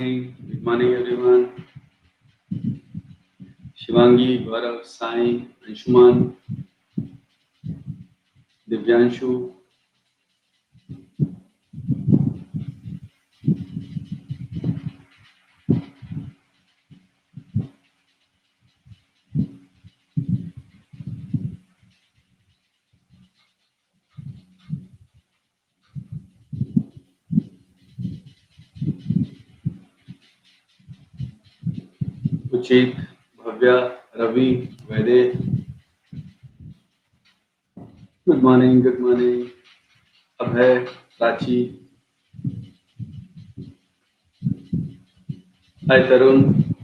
Good morning, everyone. Shivangi, Gaurav, Sai, Anshuman, Divyanshu. Uchit, Bhavya, Ravi, Vede. Good morning, good morning. Abhay, Prachi. Hi, Tarun.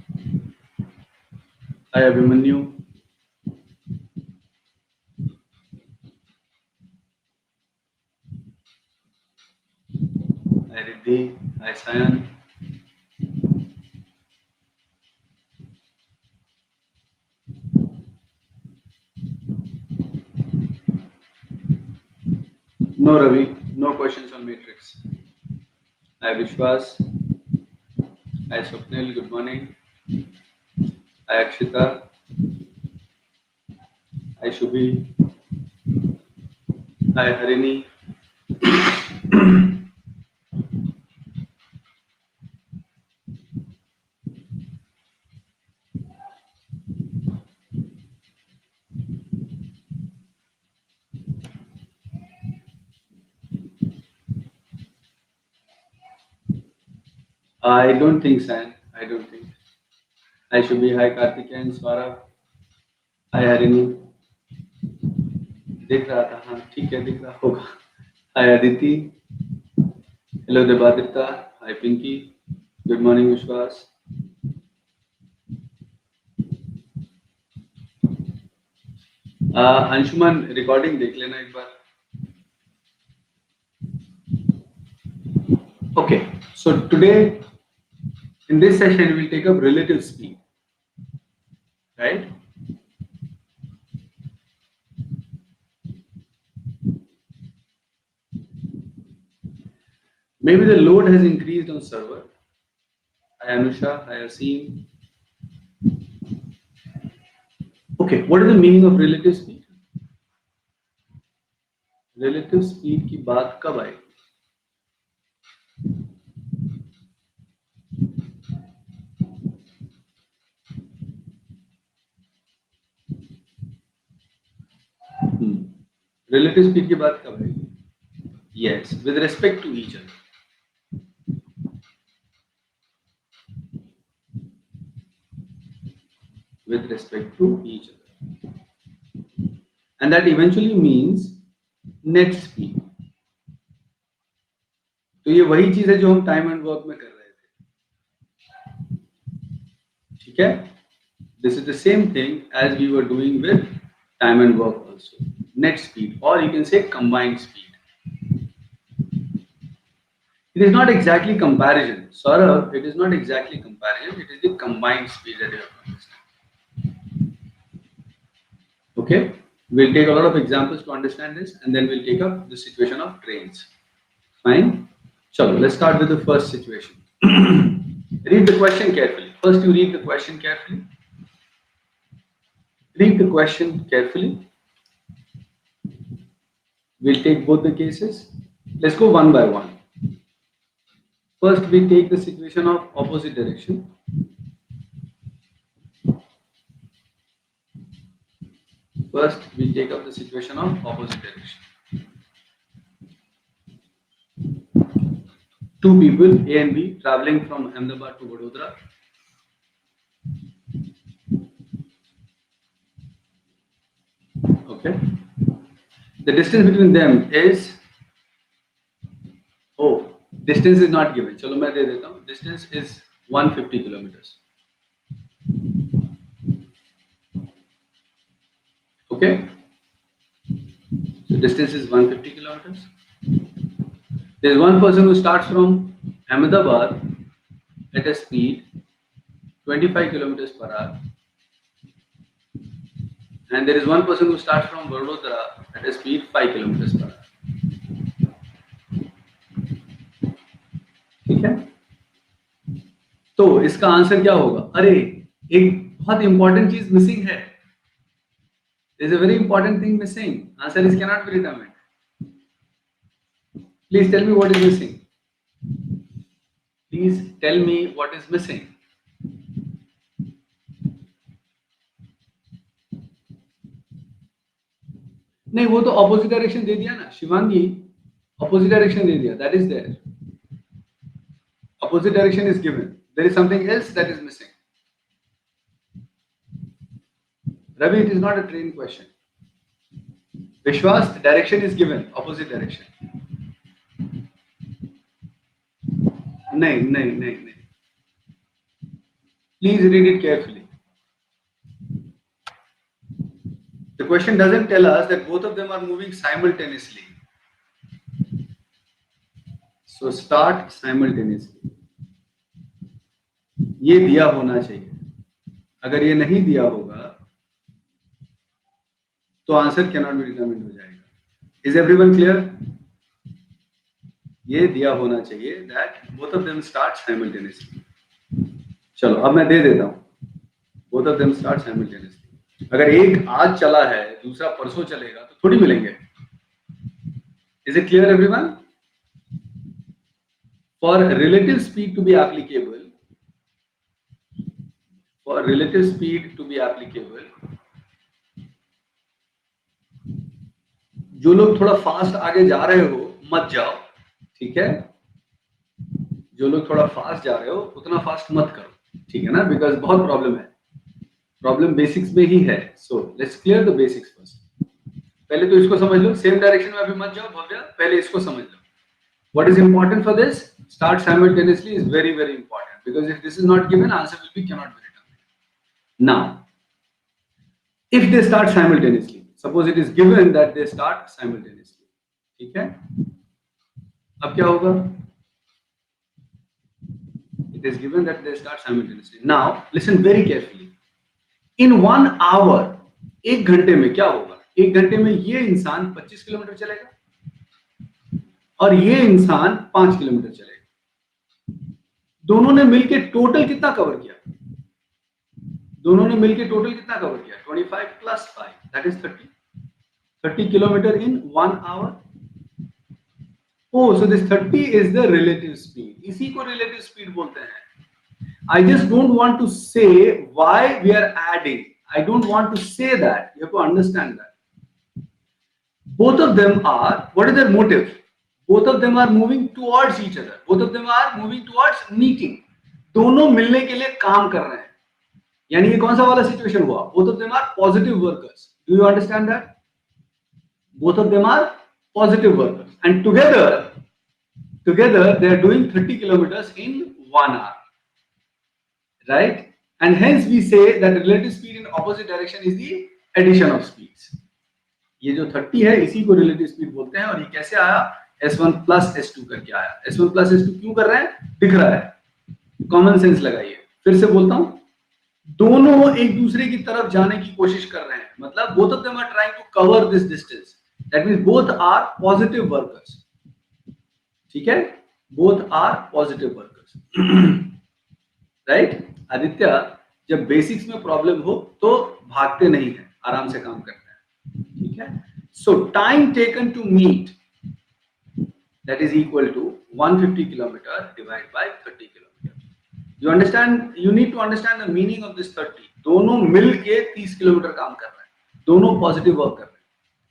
Hi, Abhimanyu. Hi, Riddhi. Hi, Sayan. No, Ravi. No questions on Matrix. Hi, Vishwas. Hi, Swapnil. Good morning. Hi, Akshita. Hi, Shubhi. Hi, Harini. I don't think, Sayan. I don't think. Hi, Shubhi. Hi, Karthikeyan. Swarab. Hi, Harini. दिख रहा था, हाँ ठीक है, दिख रहा होगा. Hi Aditi. Hello Devaditya. Hi Pinky. Good morning Vishwas. Anshuman recording देख लेना एक बार. Okay, so today in this session we'll take up relative speed, right? Maybe the load has increased on server. Hi Anusha. Hi Asim. Okay, what is the meaning of relative speed? Relative speed की बात कब आएगी? Relative speed की बात कब आएगी? Yes, with respect to each other. With respect to each other. And that eventually means net speed. तो ये वही चीज है जो हम टाइम एंड वर्क में कर रहे थे. ठीक है? This is the same thing as we were doing with time and work also. Net speed, or you can say combined speed. It is not exactly comparison. Saurabh, it is not exactly comparison. It is the combined speed that you have to understand. Okay? We'll take a lot of examples to understand this, and then we'll take up the situation of trains. Fine? So let's start with the first situation. Read the question carefully. First, you read the question carefully. Read the question carefully. We'll take both the cases. Let's go one by one. First, we take the situation of opposite direction. First, we take up the situation of opposite direction. Two people, A and B, traveling from Ahmedabad to Vadodara. Okay. The distance between them is, distance is not given. चलो मैं दे देता हूँ. Distance is 150 kilometers. Okay. So distance is 150 kilometers. There is one person who starts from Ahmedabad at a speed 25 kilometers per hour, and there is one person who starts from Vadodara at a speed 5 kilometers per hour. ठीक है? तो इसका answer क्या होगा? अरे एक बहुत important चीज मिसिंग है. There is a very important thing missing. Answer is cannot be determined. Please tell me what is missing. Please tell me what is missing. नहीं, वो तो ऑपोजिट डायरेक्शन दे दिया ना शिवांगी. ऑपोजिट डायरेक्शन दे दिया. That is there. Opposite direction is given. There is something else that is missing. Ravi, it is not a train question. Vishwas, direction is given. Opposite direction. नहीं नहीं नहीं नहीं. Please read it carefully. The question doesn't tell us that both of them are moving simultaneously. So start simultaneously. ये दिया होना चाहिए. अगर ये नहीं दिया होगा तो आंसर कैनॉट बी डिटरमिन्ड हो जाएगा. Is everyone clear? ये दिया होना चाहिए that both of them start simultaneously. चलो अब मैं दे देता हूं. Both of them start simultaneously. अगर एक आज चला है दूसरा परसों चलेगा तो थोड़ी मिलेंगे. Is it clear everyone? For relative speed to be applicable, for relative speed to be applicable, जो लोग थोड़ा फास्ट आगे जा रहे हो मत जाओ. ठीक है? जो लोग थोड़ा फास्ट जा रहे हो उतना फास्ट मत करो. ठीक है ना? बिकॉज बहुत प्रॉब्लम है. प्रॉब्लम बेसिक्स में ही है. So let's clear the basics first. पहले तो इसको समझ लो. सेम डायरेक्शन में अभी मत जाओ भव्या. पहले इसको समझ लो. What is important for this? Start simultaneously is very very important, because if this is not given, answer will be cannot be determined. Now, if they start simultaneously, suppose it is given that they start simultaneously. ठीक है? अब क्या होगा? It is given that they start simultaneously. Now, listen very carefully. In 1 hour, एक घंटे में क्या होगा? एक घंटे में ये इंसान 25 किलोमीटर चलेगा और ये इंसान 5 किलोमीटर चलेगा. दोनों ने मिलके टोटल कितना कवर किया? दोनों ने मिलके टोटल कितना कवर किया? 25 plus 5, that is 30. 30 kilometer in 1 hour. Oh, so this 30 is the relative speed. इसी को relative speed बोलते हैं. I just don't want to say why we are adding. I don't want to say that. You have to understand that. Both of them are, what is their motive? Both of them are moving towards each other. Both of them are moving towards meeting. दोनों मिलने के लिए काम कर रहे हैं. यानी ये कौन सा वाला सिचुएशन हुआ? Both of them are positive workers. Do you understand that? Both of them are positive workers, and together they are doing 30 kilometers in 1 hour, right? And hence we say that relative speed in opposite direction is the addition of speeds. ये जो 30 है इसी को relative speed बोलते हैं. और ये कैसे आया? S1 plus S2 करके आया. S1 plus S2 क्यों कर रहे हैं? दिख रहा है. कॉमन सेंस लगाइए. फिर से बोलता हूं, दोनों एक दूसरे की तरफ जाने की कोशिश कर रहे हैं. मतलब both of them are trying to cover this distance. That means both are positive workers. ठीक है? Both are positive workers. Right? Aditya, जब बेसिक्स में प्रॉब्लम हो तो भागते नहीं है, आराम से काम करते हैं. ठीक है? So time taken to meet, that is equal to 150 kilometer divided by 30 kilometer. You understand? You need to understand the meaning of this 30. दोनों मिलके 30 किलोमीटर काम कर रहे हैं. दोनों पॉजिटिव वर्क कर रहे हैं.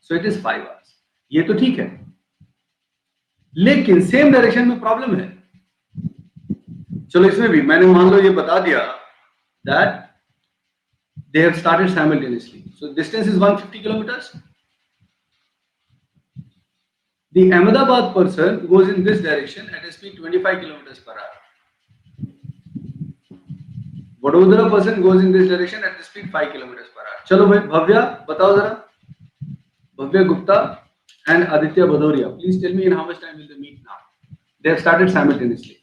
So it is 5 hours. ये तो ठीक है. लेकिन सेम डायरेक्शन में प्रॉब्लम है. चलो इसमें भी मैंने मान लो ये बता दिया that they have started simultaneously. So distance is 150 kilometers. The Ahmedabad person goes in this direction at a speed 25 kilometers per hour. Vadodara person goes in this direction at the speed 5 kilometers per hour. चलो भाई भव्या बताओ जरा. Bhavya Gupta and Aditya Bhadoria, please tell me in how much time will they meet now? They have started simultaneously.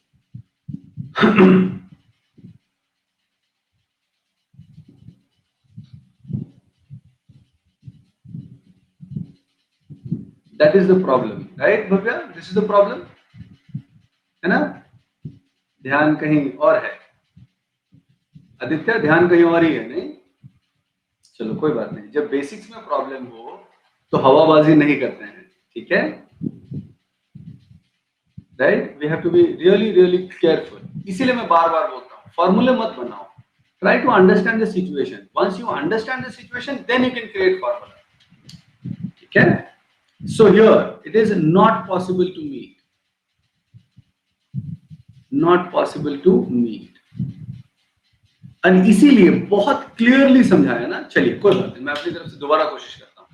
That is the problem, right Bhavya? This is the problem, है ना? ध्यान कहीं और है. आदित्य ध्यान कहीं और ही है नहीं? चलो कोई बात नहीं, जब बेसिक्स में प्रॉब्लम हो तो हवाबाजी नहीं करते हैं, ठीक है? Right, we have to be really really careful. इसीलिए मैं बार बार बोलता हूँ फॉर्मूले मत बनाओ, try to understand the situation. Once you understand the situation then you can create formula, ठीक है? So here it is not possible to meet, not possible to meet, और इसीलिए बहुत क्लियरली समझाया ना। चलिए कोई बात नहीं, मैं अपनी तरफ से दोबारा कोशिश करता हूं।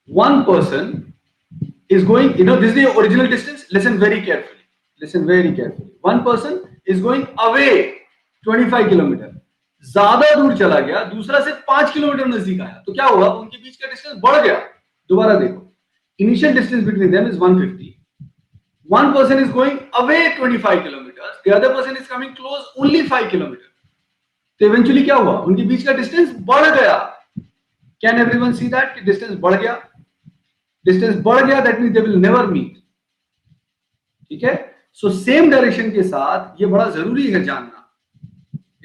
One person is going, this is the original distance. Listen very carefully. Listen very carefully. One person is going away 25 kilometre, ज्यादा दूर चला गया, दूसरा से 5 किलोमीटर नजदीक आया, तो क्या हुआ? उनके बीच का डिस्टेंस बढ़ गया। दोबारा देखो, initial distance between them is 150. One person is going away 25 kilometers, the other person is coming close only 5 kilometers. तो इवेंचुअली क्या हुआ? उनके बीच का डिस्टेंस बढ़ गया। कैन एवरीवन सी दैट कि डिस्टेंस बढ़ गया? डिस्टेंस बढ़ गया, that means they will never meet, ठीक है? सो सेम डायरेक्शन के साथ ये बड़ा जरूरी है जानना।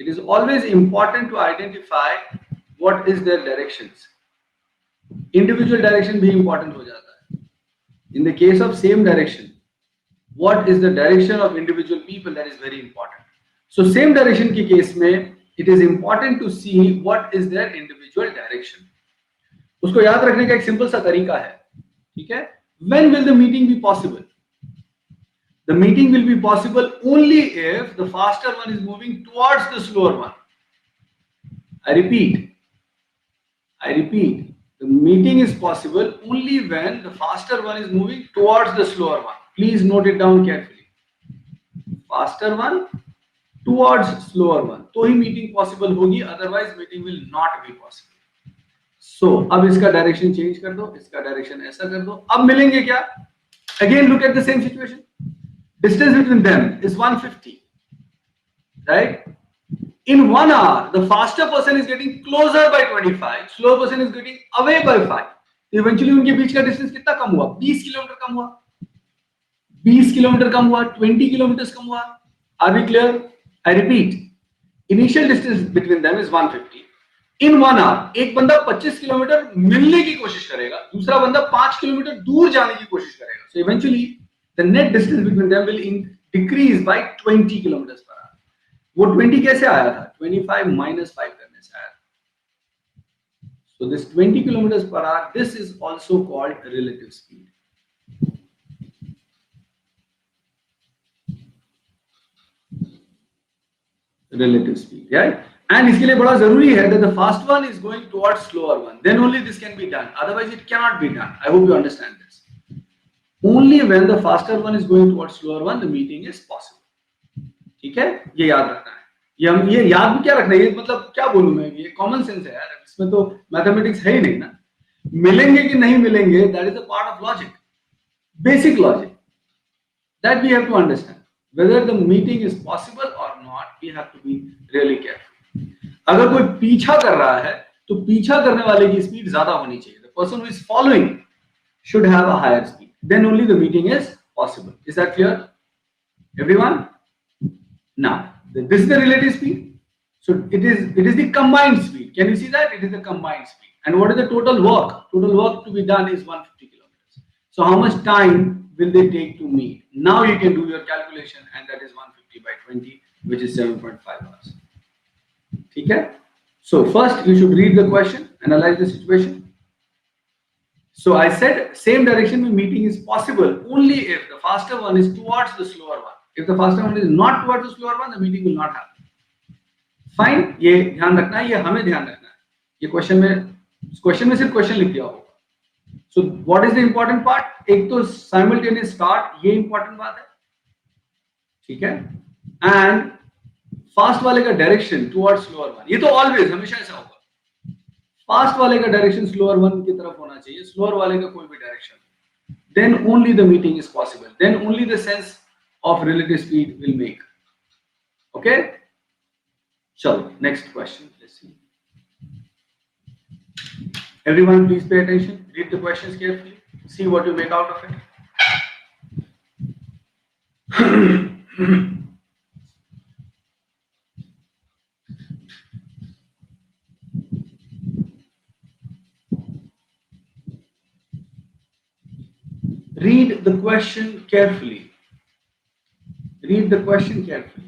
It is always important to identify what is there directions. Individual direction भी इंपॉर्टेंट हो जाता है। In the case of same direction, what is the direction of individual people, that is very important. So same direction के case में it is important to see what is there individual direction. उसको याद रखने का एक simple सा तरीका है, ठीक है? When will the meeting be possible? The meeting will be possible only if the faster one is moving towards the slower one. I repeat, the meeting is possible only when the faster one is moving towards the slower one. Please note it down carefully. Faster one towards slower one, तो ही meeting possible होगी, otherwise meeting will not be possible. सो अब इसका direction change कर दो, इसका direction ऐसा कर दो, अब मिलेंगे क्या? Again look at the same situation, distance between them is 150, right? In 1 hour the faster person is getting closer by 25, slower person is getting away by 5. तो इवेंचुअली उनके बीच का डिस्टेंस कितना कम हुआ? 20 किलोमीटर कम हुआ, 20 किलोमीटर कम हुआ, 20 किलोमीटर कम हुआ। Are we clear? I repeat, initial distance between them is 150. In 1 hour एक बंदा 25 किलोमीटर मिलने की कोशिश करेगा, दूसरा बंदा 5 किलोमीटर दूर जाने की कोशिश करेगा। So eventually the net distance between them will decrease by 20 kilometre per hour. वो 20 कैसे आया था? 25 माइनस 5 करने से आया था। So this 20 kilometre per hour, this is also called relative speed. Relative speed, right? And इसके लिए बड़ा जरूरी है that the fast one is going towards slower one, then only this can be done, otherwise it cannot be done. I hope you understand this. Only when the faster one is going towards slower one, the meeting is possible. ठीक है? ये याद रखना है। ये याद भी क्या रखना है, ये मतलब क्या बोलूं मैं, ये कॉमन सेंस है यार, इसमें तो मैथमेटिक्स है ही नहीं ना। मिलेंगे कि नहीं मिलेंगे, that is a part of logic, basic logic, that we have to understand. whether the meeting is possible or not, we have to be really careful. अगर कोई पीछा कर रहा है तो पीछा करने वाले की स्पीड ज्यादा होनी चाहिए। The person who is following should have a higher speed, then only the meeting is possible. Is that clear, everyone? Now this is the relative speed, so it is the combined speed. Can you see that? It is the combined speed. And what is the total work? Total work to be done is 150 kilometers. So how much time will they take to meet? Now you can do your calculation, and that is 150 by 20, which is 7.5 hours. ठीक है? So first you should read the question, analyze the situation. So I said same direction में meeting is possible only if the faster one is towards the slower one. If the faster one is not towards the slower one, the meeting will not happen. Fine, ये ध्यान रखना है, ये हमें ध्यान रखना है। ये क्वेश्चन में सिर्फ क्वेश्चन लिख दिया होगा। So what is the important part? एक तो simultaneous start, ये important बात है, ठीक है? And फास्ट वाले का डायरेक्शन टुवर्ड्स स्लोअर वन, ये तो ऑलवेज हमेशा ऐसा होगा। फास्ट वाले का डायरेक्शन स्लोअर वन की तरफ होना चाहिए, स्लोअर वाले का कोई भी direction. Then only the meeting is possible, then only the sense of relative speed will make. Okay, चलो next question, let's see. Everyone please pay attention, read the questions carefully, see what you make out of it. read the question carefully. Read the question carefully.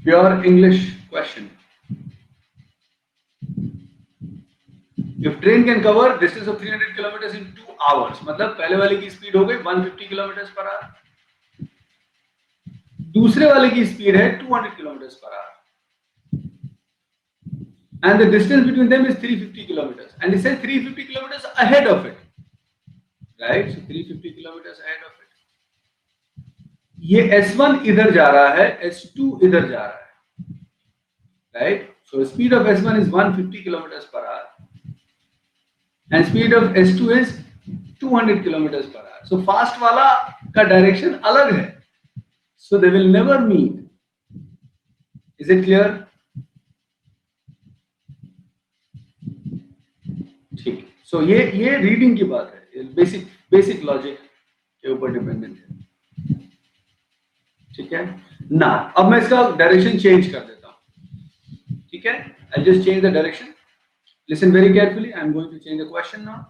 Pure English question. If train can cover distance of 300 kilometers in 2 hours, मतलब पहले वाले की speed हो गई 150 kilometre per hour, दूसरे वाले की speed है 200 kilometre per hour, and the distance between them is 350 kilometers, and it says 350 kilometers ahead of it, right? So 350 kilometers ahead of it. ये S1 इधर जा रहा है, S2 इधर जा रहा है, right? So speed of S1 is 150 kilometers per hour, and speed of S2 is 200 kilometers per hour. So fast वाला का direction अलग है, so they will never meet. Is it clear? ठीक. So ये reading की बात है, basic logic के ऊपर डिपेंडेंट है. ठीक है ना. अब मैं इसका डायरेक्शन चेंज कर देता हूं. ठीक है, I'll just change the direction. Listen very carefully. I'm going to change the question now.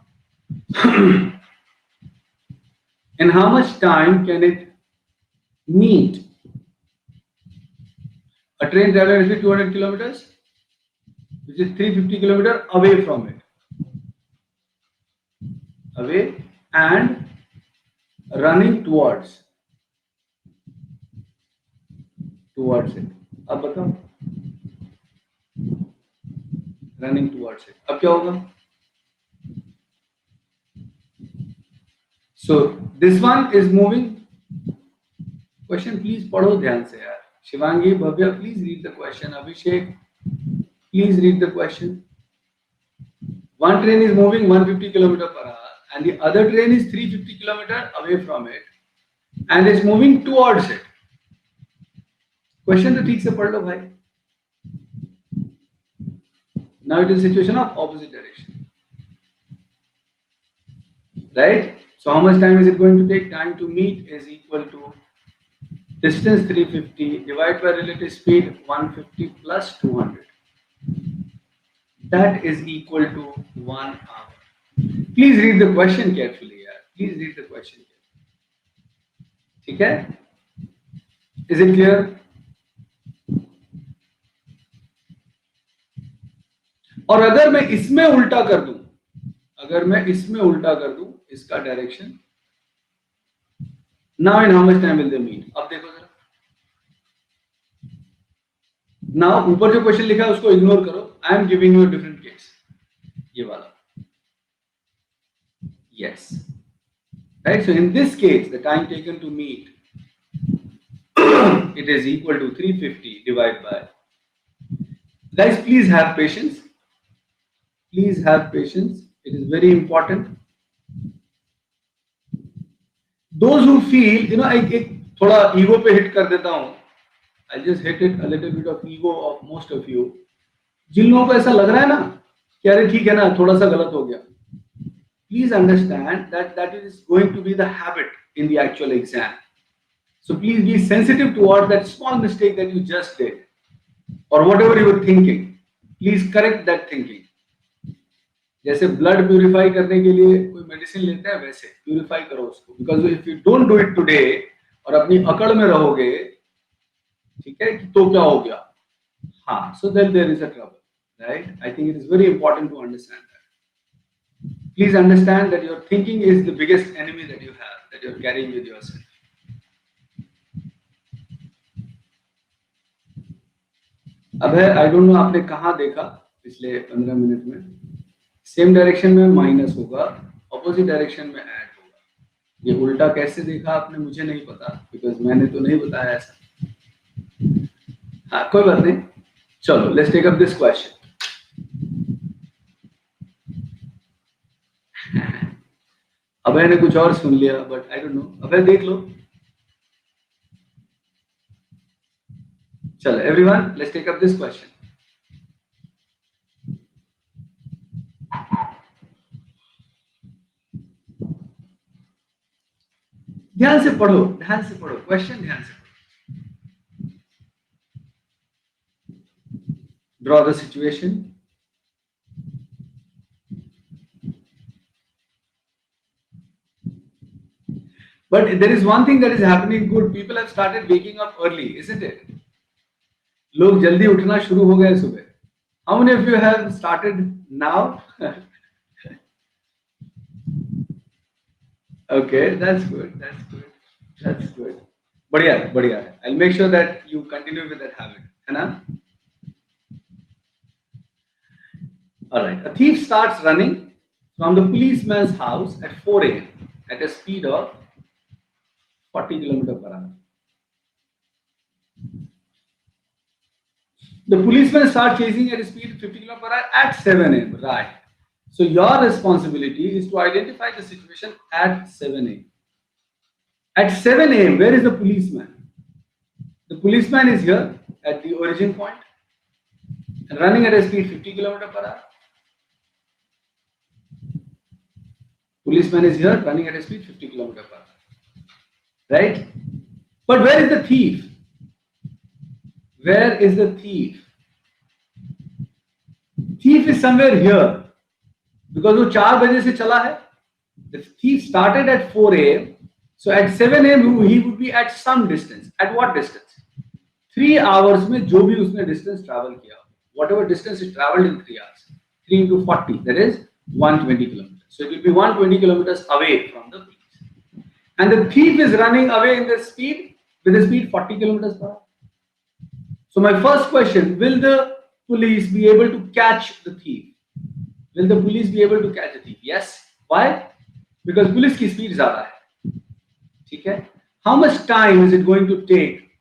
In how much time can it meet a train traveling at 200 kilometers, which is 350 kilometers away from it, away and running towards it. अब बताओ, running towards it. अब क्या होगा? So this one is moving. Question please पढ़ो ध्यान से यार. Shivangi, Bhavya, please read the question. Abhishek, please read the question. One train is moving 150 km per hour, and the other train is 350 km away from it, and is moving towards it. Question तो ठीक से पढ़ लो भाई. Now it is a situation of opposite direction, right? So how much time is it going to take? Time to meet is equal to distance 350 divided by relative speed 150 plus 200. That is equal to 1 hour. Please read the question carefully, yaar. Please read the question carefully. ठीक है? Is it clear? और अगर मैं इसमें उल्टा कर दूं, इसका direction, now in how much time will they meet? अब देखो जरा. Now ऊपर जो क्वेश्चन लिखा है उसको इग्नोर करो. I am giving you a different case. ये वाला. Yes. Right. So in this case, the time taken to meet, it is equal to 350 divided by. Guys, please have patience. Please have patience. It is very important. Those who feel, you know, एक थोड़ा ego पे hit कर देता हूँ. I'll just hit it a little bit of ego of most of you. जिन लोगों को ऐसा लग रहा है ना कि अरे ठीक है ना, थोड़ा सा गलत हो गया. Please understand that is going to be the habit in the actual exam. So please be sensitive towards that small mistake that you just did, or whatever you were thinking. Please correct that thinking. जैसे blood purify करने के लिए कोई medicine लेते हैं, वैसे purify करो उसको. Because if you don't do it today और अपनी अकड़ में रहोगे, ठीक है, तो क्या हो गया? हाँ, so then there is a trouble, right? I think it is very important to understand that. Please understand that your thinking is the biggest enemy that you have, that you are carrying with yourself. अब है, आई don't no आपने कहाँ देखा पिछले 15 minute में. Same direction में minus होगा, opposite direction में ऐड होगा. ये उल्टा कैसे देखा आपने, मुझे नहीं पता, बिकॉज मैंने तो नहीं बताया ऐसा. हाँ, कोई बात नहीं. चलो, let's take up this question. Abhay ने कुछ और सुन लिया, but I don't know. Abhay देख लो. चलो everyone, let's take up this question. ध्यान से पढ़ो क्वेश्चन, ध्यान से पढ़ो. Draw the situation. But there is one thing that is happening good. People have started waking up early, isn't it? लोग जल्दी उठना शुरू हो गए सुबह. How many of you have started now? Okay, that's good. That's good. That's good. बढ़िया है, बढ़िया है. I'll make sure that you continue with that habit, है ना? All right. A thief starts running from the policeman's house at 4 a.m. at a speed of 40 km per hour. The policeman starts chasing at a speed of 50 km per hour at 7 a.m. Right. So your responsibility is to identify the situation at 7 a.m. At 7 a.m., where is the policeman? The policeman is here at the origin point, running at a speed 50 km per hour. Policeman is here running at a speed 50 km per hour. Right? But where is the thief? Where is the thief? Thief is somewhere here. Because वो 4 बजे से चला है. The thief started at 4 a.m. So at 7 a.m. he would be at some distance. At what distance? 3 hours में जो भी उसने distance travel किया. Whatever distance he traveled in 3 hours. 3 into 40, that is 120 kilometers. So it will be 120 kilometers away from the police. And the thief is running away in the speed, with a speed 40 kilometers per hour. So my first question, will the police be able to catch the thief? Will the police be able to catch the thief? Yes. Why? Because police की speed ज़्यादा है. ठीक है? How much time is it going to take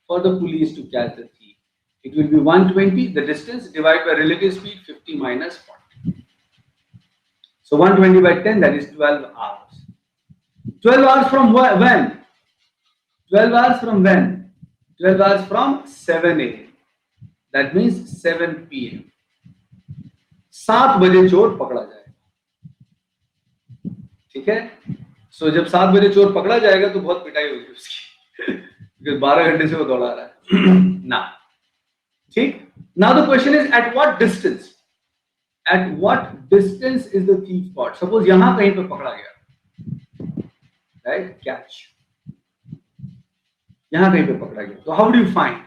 for the police to catch the thief? It will be 120, the distance, divided by relative speed, 50 minus 40. So 120 by 10, that is 12 hours. 12 hours from when? 12 hours from when? 12 hours from 7 a.m. That means 7 p.m. 7 बजे चोर पकड़ा जाएगा. ठीक है? सो जब 7 बजे चोर पकड़ा जाएगा तो बहुत पिटाई होगी उसकी. क्योंकि 12 घंटे से वो दौड़ा रहा है. ना. ठीक? Now the question is at what distance? At what distance is the thief caught? Suppose यहां कहीं पे पकड़ा गया. Right? Catch. यहां कहीं पे पकड़ा गया. तो how do you find?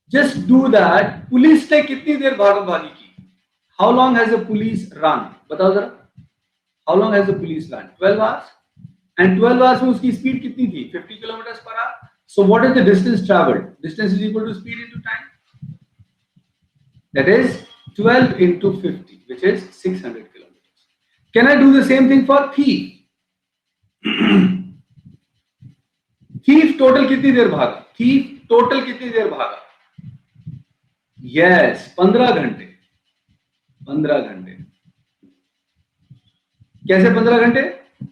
Just do that. Police ने कितनी देर भागम-भागी की? How long has the police run? बताओ जरा. How long has the police run? 12 hours. And 12 hours में उसकी speed कितनी थी? 50 kilometers per hour. So what is the distance traveled? Distance is equal to speed into time. That is 12 into 50, which is 600 kilometers. Can I do the same thing for thief? Thief total कितनी देर भागा? Thief total कितनी देर भागा? Yes, 15 घंटे. 15 घंटे. कैसे 15 घंटे?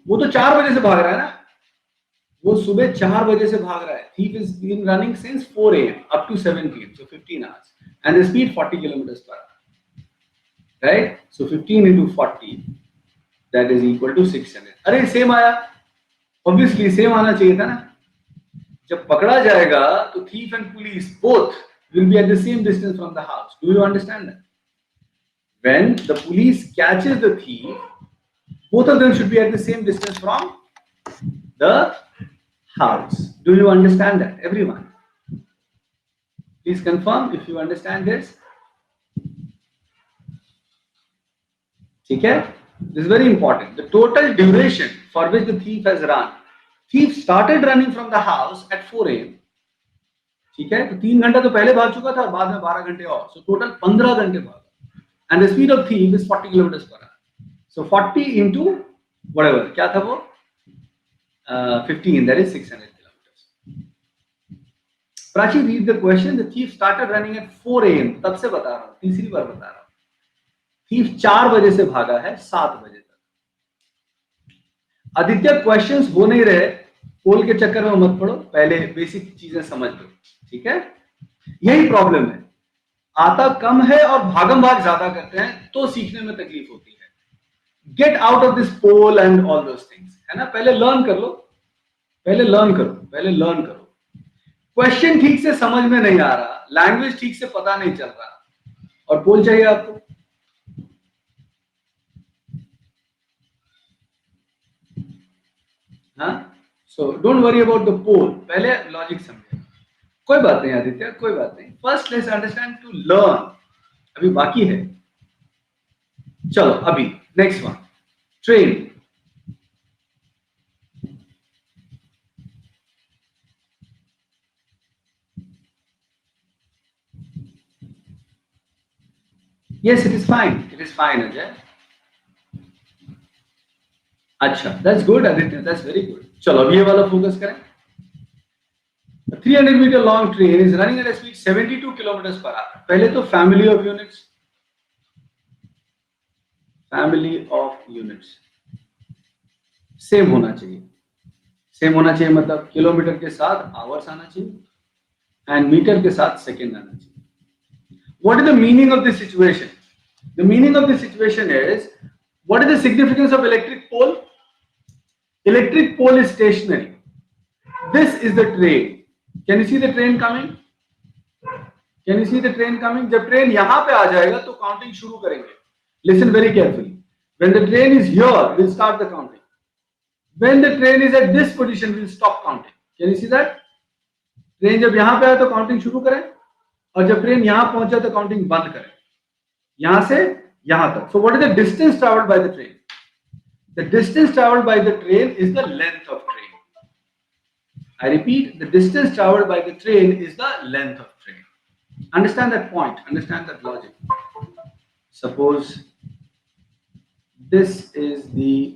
वो तो 4 बजे से भाग रहा है ना. वो सुबह 4 बजे से भाग रहा है. Thief is been running since 4 a.m. up to 7 p.m. So 15 hours. And the speed 40 kilometers per hour. Right? So 15 into 40, that is equal to 600. अरे सेम आया. Obviously सेम आना चाहिए था ना. जब पकड़ा जाएगा तो thief and police both will be at the same distance from the house. Do you understand that? When the police catches the thief, both of them should be at the same distance from the house. Do you understand that, everyone? Please confirm if you understand this. ठीक है? This is very important. The total duration for which the thief has run. Thief started running from the house at 4 a.m. ठीक है? तो 3 घंटा तो पहले भाग चुका था और बाद में 12 घंटे और. So total 15 घंटे भागा. And the speed of thief is 40 kilometers per hour. So 40 into whatever. क्या था वो? 15. That is 600 kilometers. Prachi, read the question. The thief started running at 4 a.m. तब से बता रहा हूँ. तीसरी बार बता रहा हूँ. Thief 4 बजे से भागा है 7 बजे तक. आदित्य, क्वेश्चंस हो नहीं रहे. पोल के चक्कर में मत पड़ो. पहले बेसिक चीजें समझ लो. ठीक है? यही प्रॉब्लम है. आता कम है और भागम भाग ज्यादा करते हैं तो सीखने में तकलीफ होती है. Get out of this pole and all those things. है ना? पहले लर्न कर लो. पहले लर्न करो. क्वेश्चन ठीक से समझ में नहीं आ रहा, लैंग्वेज ठीक से पता नहीं चल रहा, और पोल चाहिए आपको। हाँ, so don't worry about the poll, पहले लॉजिक समझे। कोई बात नहीं आदित्य, कोई बात नहीं, first let's understand to learn, अभी बाकी है। चलो अभी next one, train. Yes, it is fine. It is fine, Ajay. अच्छा, that's good, Aditya. That's very good. चलो अब ये वाला फोकस करें। A 300 meter long train is running at a speed 72 kilometers per hour. पहले तो family of units, family of units same होना चाहिए। सेम होना चाहिए मतलब किलोमीटर के साथ आवर्स आना चाहिए एंड मीटर के साथ सेकेंड आना चाहिए। What is the meaning of this situation? The meaning of this situation is, what is the significance of electric pole? Electric pole is stationary. This is the train. Can you see the train coming? Can you see the train coming? जब train यहाँ पे आ जाएगा तो counting शुरू करेंगे. Listen very carefully. When the train is here, we'll start the counting. When the train is at this position, we'll stop counting. Can you see that? Train जब यहाँ पे आए तो काउंटिंग शुरू करें, और जब ट्रेन यहाँ पहुंचे तो काउंटिंग बंद करें, यहां से यहां तक. So what is the distance traveled by the train? The distance traveled by the train is the length of train. I repeat, the distance traveled by the train is the length of train. Understand that point, understand that logic. Suppose this is the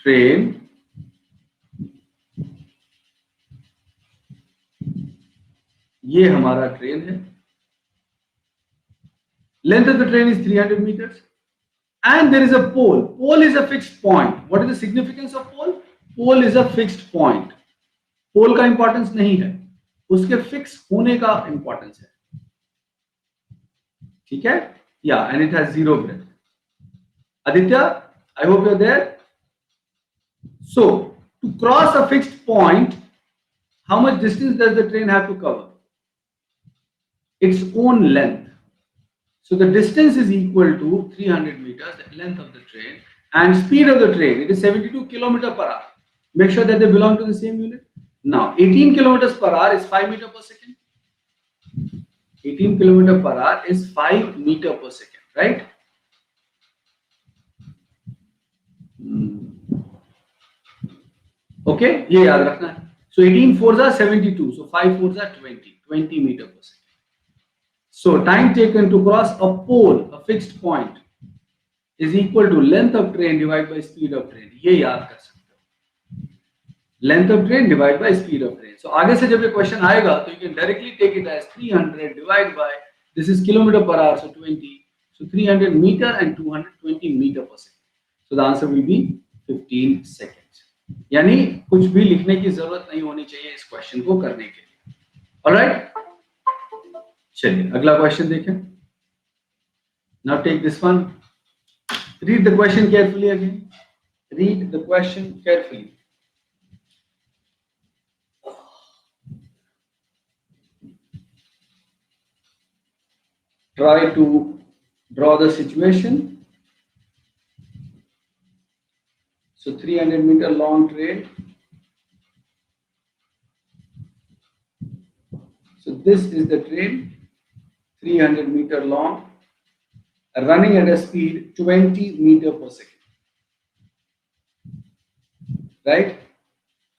train. ये हमारा train है. Length of the train is 300 meters. And there is a pole. Pole is a fixed point. What is the significance of pole? Pole is a fixed point. Pole का importance नहीं है, उसके fix होने का importance है. ठीक है? Yeah, and it has zero breadth. Aditya, I hope you're there. So, to cross a fixed point, how much distance does the train have to cover? Its own length. So the distance is equal to 300 meters, the length of the train, and speed of the train, it is 72 km per hour. Make sure that they belong to the same unit. Now, 18 kilometers per hour is 5 meter per second. 18 km per hour is 5 meter per second, right? Okay, ये याद रखना है. So 18 fours are 72, so 5 fours are 20 meter per second. So time taken to cross a pole, a fixed point, is equal to length of train divided by speed of train. ये याद कर सकते हो. Length of train divided by speed of train. So आगे से जब ये question आएगा तो you can directly take it as 300 divided by, this is kilometer per hour, so 20. So 300 meter and 220 meter per second. So the answer will be 15 seconds. यानी कुछ भी लिखने की जरूरत नहीं होनी चाहिए इस क्वेश्चन को करने के लिए. Alright? चलिए अगला क्वेश्चन देखें. Now take this one. Read the question carefully again. Read the question carefully. Try to draw the situation. So 300 meter long train. So this is the train, 300 meter long, running at a speed 20 meter per second. Right?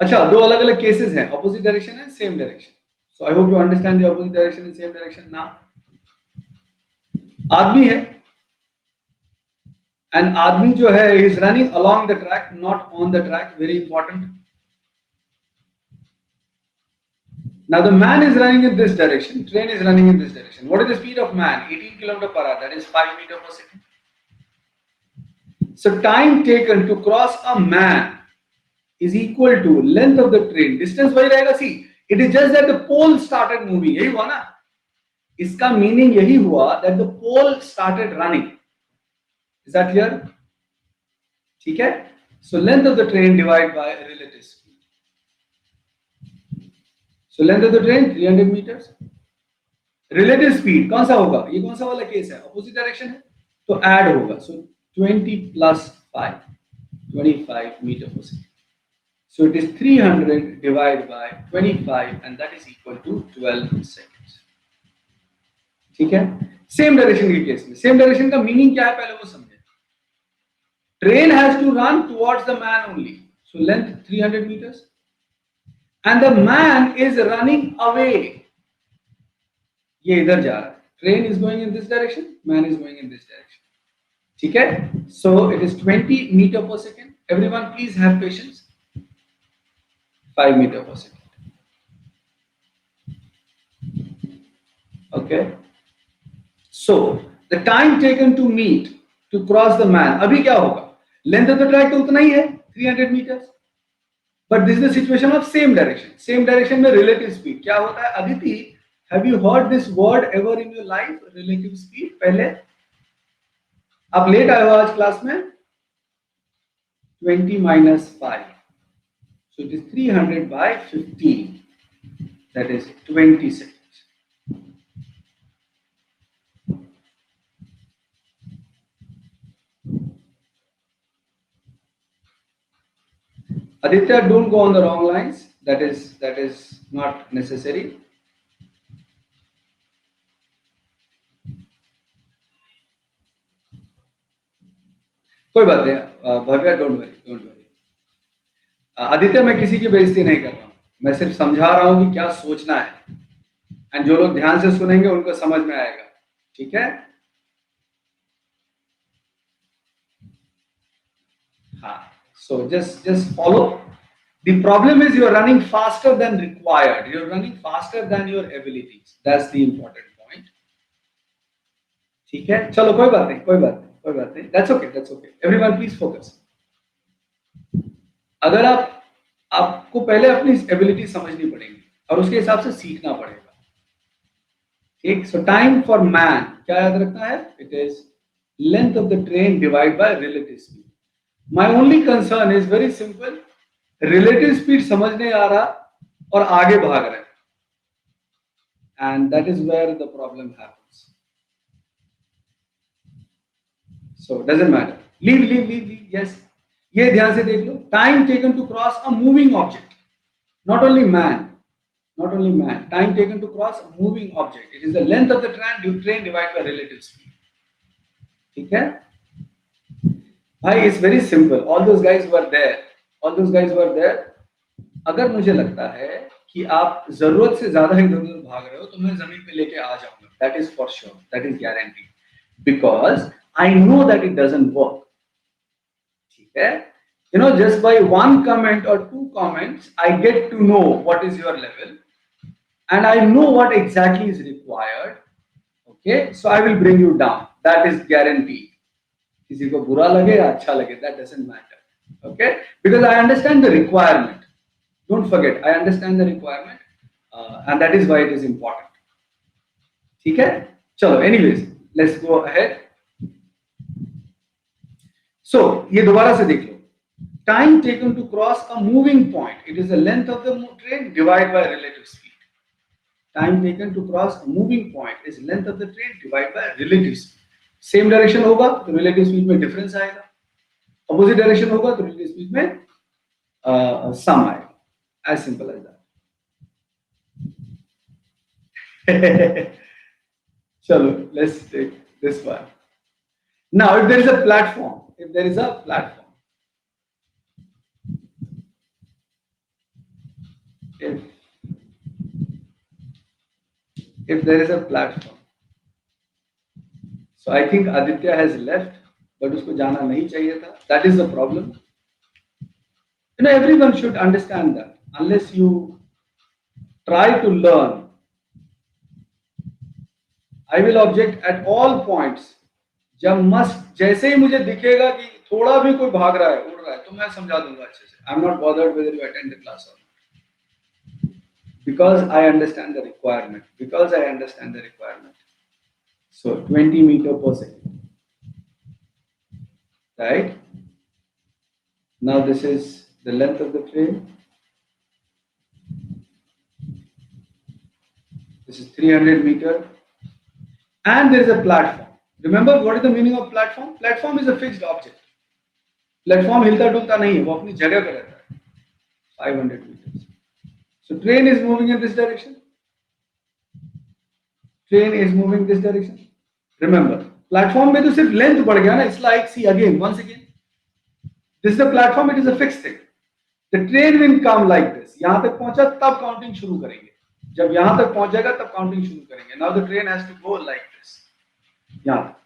अच्छा, दो अलग अलग cases हैं, opposite direction and same direction. So I hope you understand the opposite direction and same direction now. आदमी है, and आदमी जो है is running along the track, not on the track. Very important. Now the man is running in this direction, train is running in this direction. What is the speed of man? 18 km per hour, that is 5 meter per second. So time taken to cross a man is equal to length of the train. Distance वही रहेगा. See, it is just that the pole started moving. यही हुआ ना? इसका meaning यही हुआ that the pole started running. Is that clear? ठीक है? So length of the train divided by relative speed. So length of the train 300 meters. Relative speed कौन सा होगा, ये कौन सा वाला केस है, अपोजिट डायरेक्शन है, तो ऐड होगा. सो 20 प्लस 5, 25 मीटर पर second. So it is 300 divided by 25 and that is equal to 12 seconds. ठीक है. सेम डायरेक्शन के केस में सेम डायरेक्शन का मीनिंग क्या है पहले वो समझे. Train has to run towards the man only. So length 300 meters and the man is running away. ये इधर जा रहा है. Train is going in this direction, man is going in this direction. ठीक है. सो इट इज 20 मीटर पर second. Everyone please have patience. 5 meter per second. Okay. So the time taken to meet to cross the man. अभी क्या होगा, length of the track तो उतना ही है 300 meters. But this is the situation of same direction. Same direction में relative speed क्या होता है. Aditi, have you heard this word ever in your life? Relative speed. पहले आप लेट आए हो आज क्लास में. 20 minus 5. So it is 300 by 15. That is 20 seconds. Aditya, don't go on the wrong lines. That is not necessary. कोई बात नहीं Bhavya, don't worry. Aditya, मैं किसी की बेइज्जती नहीं कर रहा हूं, मैं सिर्फ समझा रहा हूं कि क्या सोचना है. एंड जो लोग ध्यान से सुनेंगे उनको समझ में आएगा. ठीक है. हाँ. So just follow. The problem is you are running faster than required. You are running faster than your abilities. That's the important point. ठीक है. चलो कोई बात नहीं. That's okay. Everyone please focus. अगर आपको पहले अपनी एबिलिटी समझनी पड़ेगी और उसके हिसाब से सीखना पड़ेगा. ठीक. सो टाइम फॉर मैन क्या याद रखना है. It is length of the train divide by relative speed. My only concern is very simple. Relative speed समझ नहीं आ रहा और आगे भाग रहे हैं. And that is where the problem happens. So doesn't matter. Leave. Yes. ये ध्यान से देख लो. Time taken to cross a moving object. Not only man. Time taken to cross a moving object. It is the length of the train divide by relative speed. ठीक है भाई. It's very simple. All those guys were there. अगर मुझे लगता है कि आप जरूरत से ज्यादा इधर उधर भाग रहे हो तो मैं जमीन पे लेके आ जाऊंगा. That is for sure. That is guarantee. Because I know that it doesn't work. ठीक है. just by one comment or two comments, I get to know what is your level and I know what exactly is required. Okay, so I will bring you down. That is guaranteed. किसी को बुरा लगे या अच्छा लगे, that doesn't matter. Okay, because I understand the requirement. Don't forget, I understand the requirement, and that is why it is important. ठीक है. चलो, anyways, let's go ahead. So ये दोबारा से देख लो. Time taken to cross a moving point. It is the length of the train divided by relative speed. Time taken to cross a moving point is length of the train divided by relative speed. Same direction होगा तो relative speed में difference आएगा. Opposite direction होगा तो relative speed में sum आएगा. As simple as that. चलो, let's take this one. Now, if there is a platform, if there is a platform, so I think Aditya has left, but उसको जाना नहीं चाहिए था. That is the problem. Everyone should understand that. Unless you try to learn, I will object at all points. जैसे ही मुझे दिखेगा कि थोड़ा भी कोई भाग रहा है, उड़ रहा है, तो मैं समझा दूंगा अच्छे से. I'm not bothered whether you attend the class or not, because I understand the requirement. So 20 meter per second, right? Now this is the length of the train. This is 300 meter, and there is a platform. Remember what is the meaning of platform? Platform is a fixed object. Platform हिलता डुलता नहीं है, वो अपनी जगह पे रहता है. 500 meters. So train is moving in this direction. Train is moving this direction. Remember, platform में तो सिर्फ length बढ़ गया ना. It's like, see again, once again, this is the platform. It is a fixed thing. The train will come like this. यहाँ तक पहुंचा तब काउंटिंग शुरू करेंगे. जब यहाँ तक पहुंच जाएगा तब काउंटिंग शुरू करेंगे. Now the train has to go like this. यहाँ.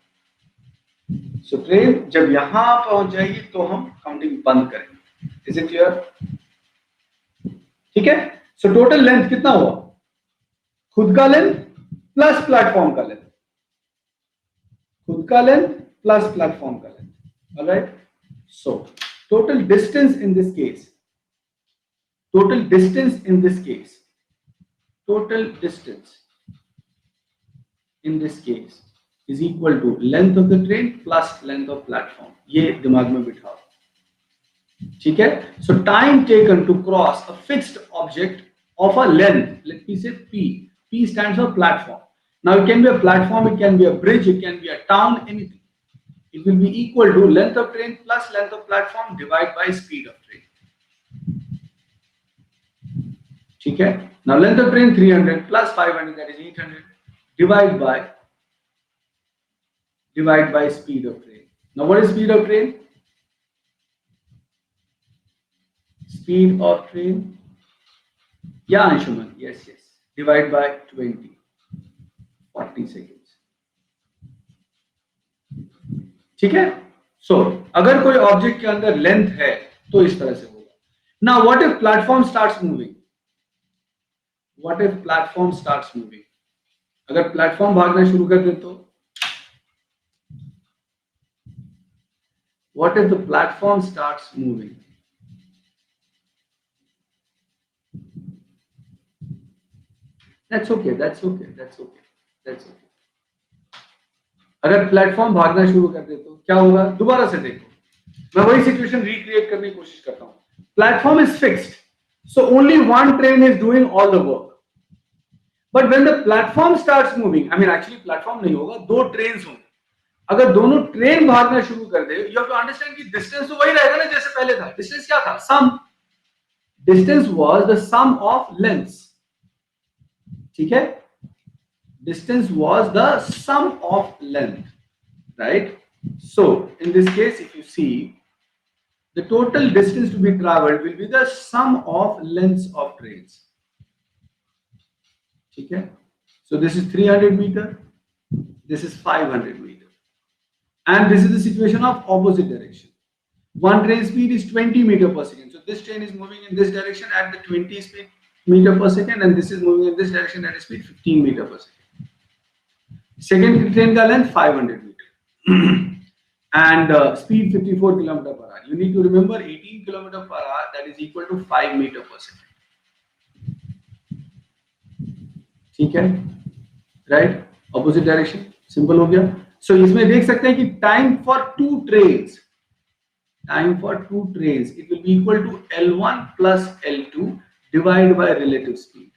So train जब यहाँ पहुंच जाएगी तो हम काउंटिंग बंद करेंगे. Is it clear? ठीक है. So total length कितना हुआ? खुद का लेंथ प्लस प्लेटफॉर्म का लेंथ. खुद का लेंथ प्लस प्लेटफॉर्म का length. Alright. So total distance in this case. Total distance in this case. Total distance in this case is equal to length of the train plus length of platform. ये दिमाग में बिठाओ. ठीक है. So time taken to cross a fixed object of a length, let me say P. P stands for platform. Now it can be a platform, it can be a bridge, it can be a town, anything. It will be equal to length of train plus length of platform divided by speed of train. ठीक है. Now length of train 300 plus 500, that is 800, divide by speed of train. Now what is speed of train? Speed of train. Yeah, Anshuman. Yes. Divide by 20. 40 seconds. ठीक है. So अगर कोई object के अंदर length है तो इस तरह से होगा. Now what if platform starts moving? What if platform starts moving? अगर प्लेटफॉर्म भागना शुरू कर दे तो what if the platform starts moving? That's okay. अगर प्लेटफॉर्म भागना शुरू कर दे तो क्या होगा? दोबारा से देखो. मैं वही सिचुएशन रिक्रिएट करने की कोशिश करता हूं. Platform is fixed, so only one train is doing all the work. But when the platform starts moving, I mean actually platform नहीं होगा, दो ट्रेन्स होंगे. अगर दोनों ट्रेन भागना शुरू कर दे, you have to understand कि डिस्टेंस तो वही रहेगा ना जैसे पहले था. डिस्टेंस क्या था? Sum. Distance was the sum of lengths. ठीक है. Distance was the sum of length, right? So in this case, if you see, the total distance to be traveled will be the sum of lengths of trains. Okay, so this is 300 meter, this is 500 meter, and this is the situation of opposite direction. One train speed is 20 meter per second, so this train is moving in this direction at the 20 meter per second, and this is moving in this direction at a speed 15 meter per second. Second train का length 500 meter and speed 54 km per hour. You need to remember 18 km per hour, that is equal to 5 meter per second. ठीक है, right? Opposite direction, simple हो गया. So इसमें देख सकते हैं कि time for two trains, it will be equal to L1 plus L2 divided by relative speed.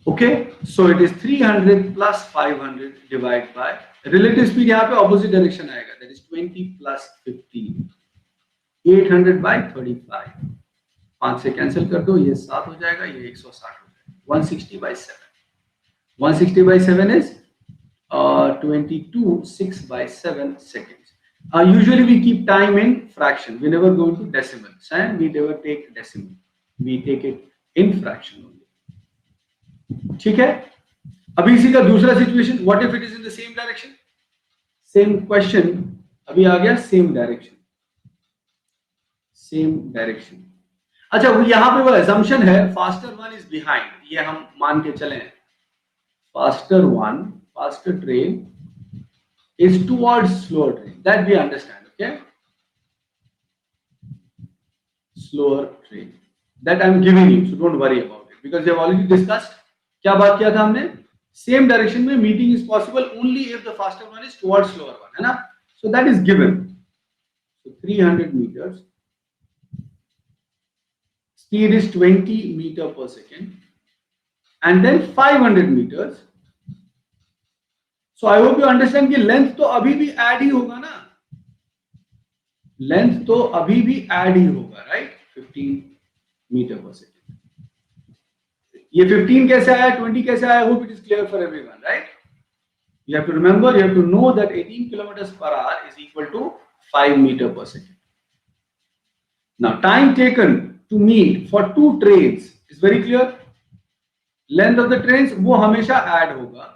Okay, so it is 300 plus 500 divided by relative speed. यहाँ पे opposite direction आएगा, that is 20 plus 15, 800 by 35. 5 से cancel कर दो, ये 7 हो जाएगा, ये 160 हो जाएगा. 160 by 7. 160 by 7 is 22 6 by 7 seconds. Usually we keep time in fraction. We never go into decimals, and we never take decimal. We take it in fraction only. ठीक है. अभी इसी का दूसरा situation, what if it is in the same direction. Same question अभी आ गया, same direction. अच्छा, वो यहां पे वो असम्पशन है फास्टर वन इज बिहाइंड, ये हम मान के चले. Faster train is towards slower train, that we understand. Okay, slower train, that I am giving you, so don't worry about it because we have already discussed. क्या बात किया था हमने? Same direction में meeting is possible only if the faster one is towards slower one, है ना? So that is given. So 300 meters. Speed is 20 meter per second. And then 500 meters. So I hope you understand कि length तो अभी भी add ही होगा ना? Length तो अभी भी add ही होगा, right? 15 meter per second. ये 15 कैसे आया, 20 कैसे आया? I hope it is clear for everyone, right? You have to remember, you have to know that 18 kilometers per hour is equal to 5 meter per second. Now, time taken to meet for two trains is very clear. Length of the trains वो हमेशा add होगा.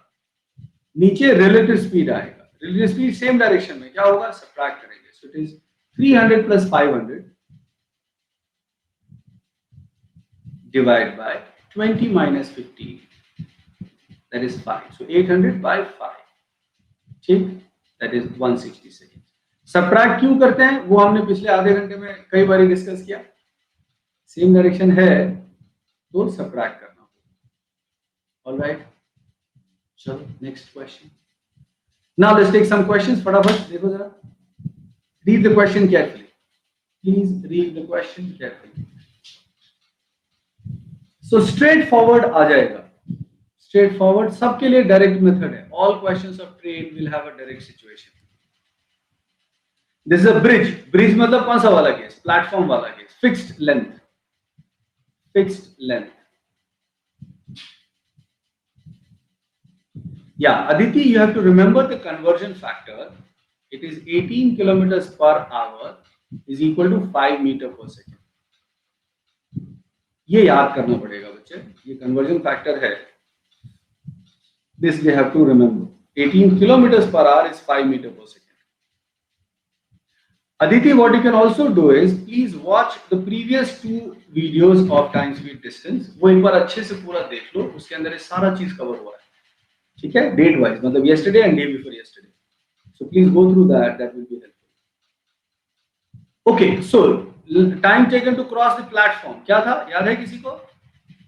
नीचे relative speed आएगा. Relative speed same direction में क्या होगा? Subtract करेंगे. So it is 300 plus 500 divided by 20 minus 15, that is 5. So 800 by 5, ठीक, that is 160 seconds. Subtract क्यों करते हैं वो हमने पिछले आधे घंटे में कई बार डिस्कस किया. सेम डायरेक्शन है तो subtract करना होगा. All right. चलो next question. Now let's take some questions. फटाफट देखो जरा. Read the question carefully. Please read the question carefully. So straightforward आ जाएगा. Straightforward सबके लिए direct method है. All questions of train will have a direct situation. This is a bridge. Bridge मतलब कौन सा वाला केस? Platform वाला case. Fixed length. Fixed length. Yeah, Aditi, you have to remember the conversion factor. It is 18 kilometers per hour is equal to 5 meter per second. ये याद करना पड़ेगा बच्चे. ये conversion factor है. This we have to remember. 18 kilometers per hour is 5 meter per second. Aditi, what you can also do is please watch the previous two videos of time, speed, distance. वो एक बार अच्छे से पूरा देख लो. उसके अंदर ये सारा चीज कवर हुआ है. ठीक है? Date wise, मतलब yesterday and day before yesterday. So please go through that. That will be helpful. Okay, so time taken to cross the platform. क्या था? याद है किसी को?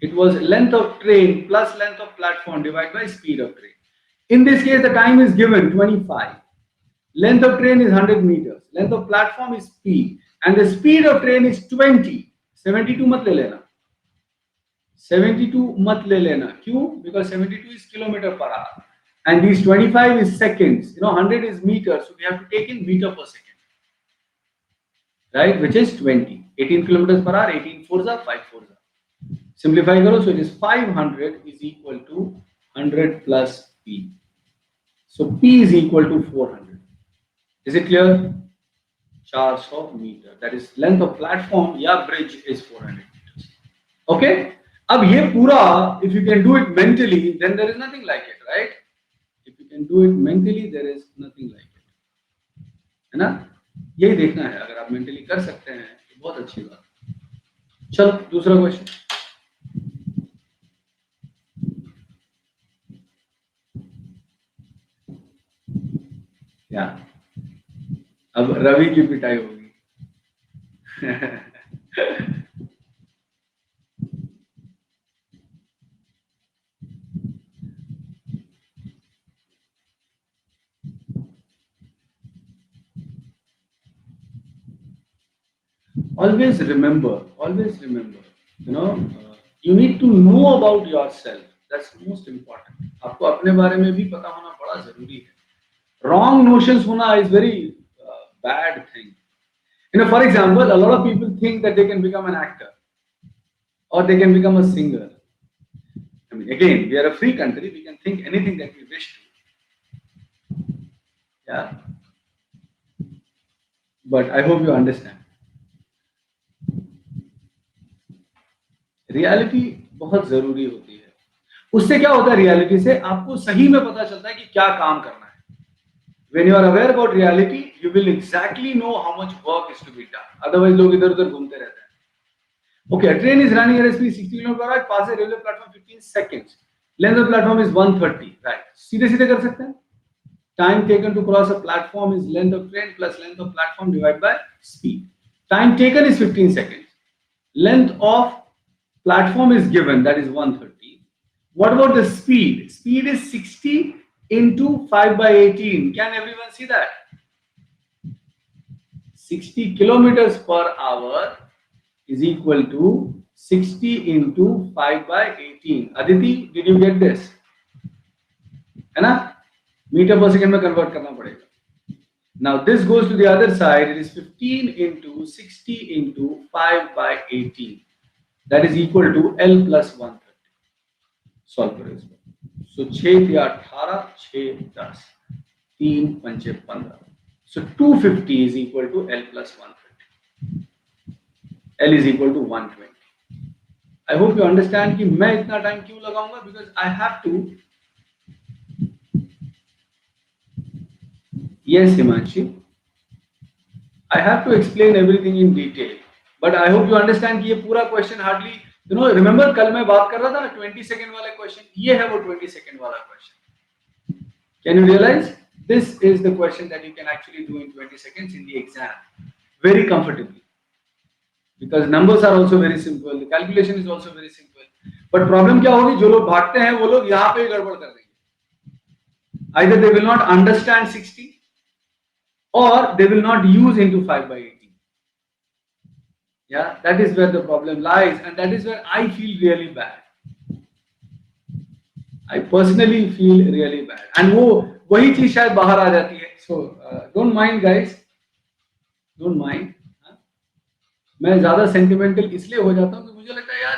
It was length of train plus length of platform divided by speed of train. In this case, the time is given 25. Length of train is 100 meters. Length of platform is p, and the speed of train is 20. 72 मत ले लेना. 72 मत ले लेना. क्यों? Because 72 is kilometer per hour, and these 25 is seconds. 100 is meters, so we have to take in meter per second. Right, which is 20. 18 kilometers per hour, 18 fours are 5 fours are. Simplify karo, so it is 500 is equal to 100 plus p. So p is equal to 400. Is it clear? 400 meter. That is length of platform या bridge is 400 meters. Okay. अब ये पूरा, if you can do it mentally, then there is nothing like it, right? If you can do it mentally, there is nothing like it. है ना? यही देखना है. अगर आप मेंटली कर सकते हैं तो बहुत अच्छी बात. चलो दूसरा क्वेश्चन. या अब रवि की पिटाई होगी. Always remember, you need to know about yourself. That's most important. आपको अपने बारे में भी पता होना बड़ा जरूरी है. Wrong notions होना is very bad thing. For example, a lot of people think that they can become an actor or they can become a singer. I mean, again, we are a free country. We can think anything that we wish to. Yeah. But I hope you understand. Reality बहुत जरूरी होती है. उससे क्या होता है? Reality से आपको सही में पता चलता है कि क्या काम करना है. When you are aware about reality, you will exactly know how much work is to be done. Otherwise, लोग इधर-उधर घूमते रहते हैं. Okay, a train is running at a speed 60 km/h, passes a railway platform 15 seconds. Length of the platform is 130. Right? सीधे-सीधे कर सकते हैं. Time taken to cross a platform is length of train plus length of platform divided by speed. Time taken is 15 seconds. Length of platform is given, that is 130. What about the speed? Speed is 60 into 5 by 18. Can everyone see that? 60 kilometers per hour is equal to 60 into 5 by 18. Aditi, did you get this? है ना? Metre पर second में convert करना पड़ेगा. Now this goes to the other side. It is 15 into 60 into 5 by 18. That is equal to L plus 130. Solve करो इसको. So 6 या 18, 6 10, 3 पंचे 15. So 250 is equal to L plus 130. L is equal to 120. I hope you understand कि मैं इतना time क्यों लगाऊंगा, because I have to. Yes, Himanshi. I have to explain everything in detail, but I hope you understand कि ये पूरा question hardly, remember कल मैं बात कर रहा था ना 20 second वाला question, ये है वो 20 second वाला question. Can you realize this is the question that you can actually do in 20 seconds in the exam very comfortably, because numbers are also very simple, the calculation is also very simple, but problem क्या होगी, जो लोग भागते हैं वो लोग यहाँ पे गड़बड़ कर देंगे. Either they will not understand 60 or they will not use into 5 by 18. Yeah, that is where the problem lies, and that is where I feel really bad. I personally feel really bad, and वही चीज शायद बाहर आ जाती है. So don't mind guys, don't mind. मैं ज्यादा sentimental इसलिए हो जाता हूँ कि मुझे लगता है यार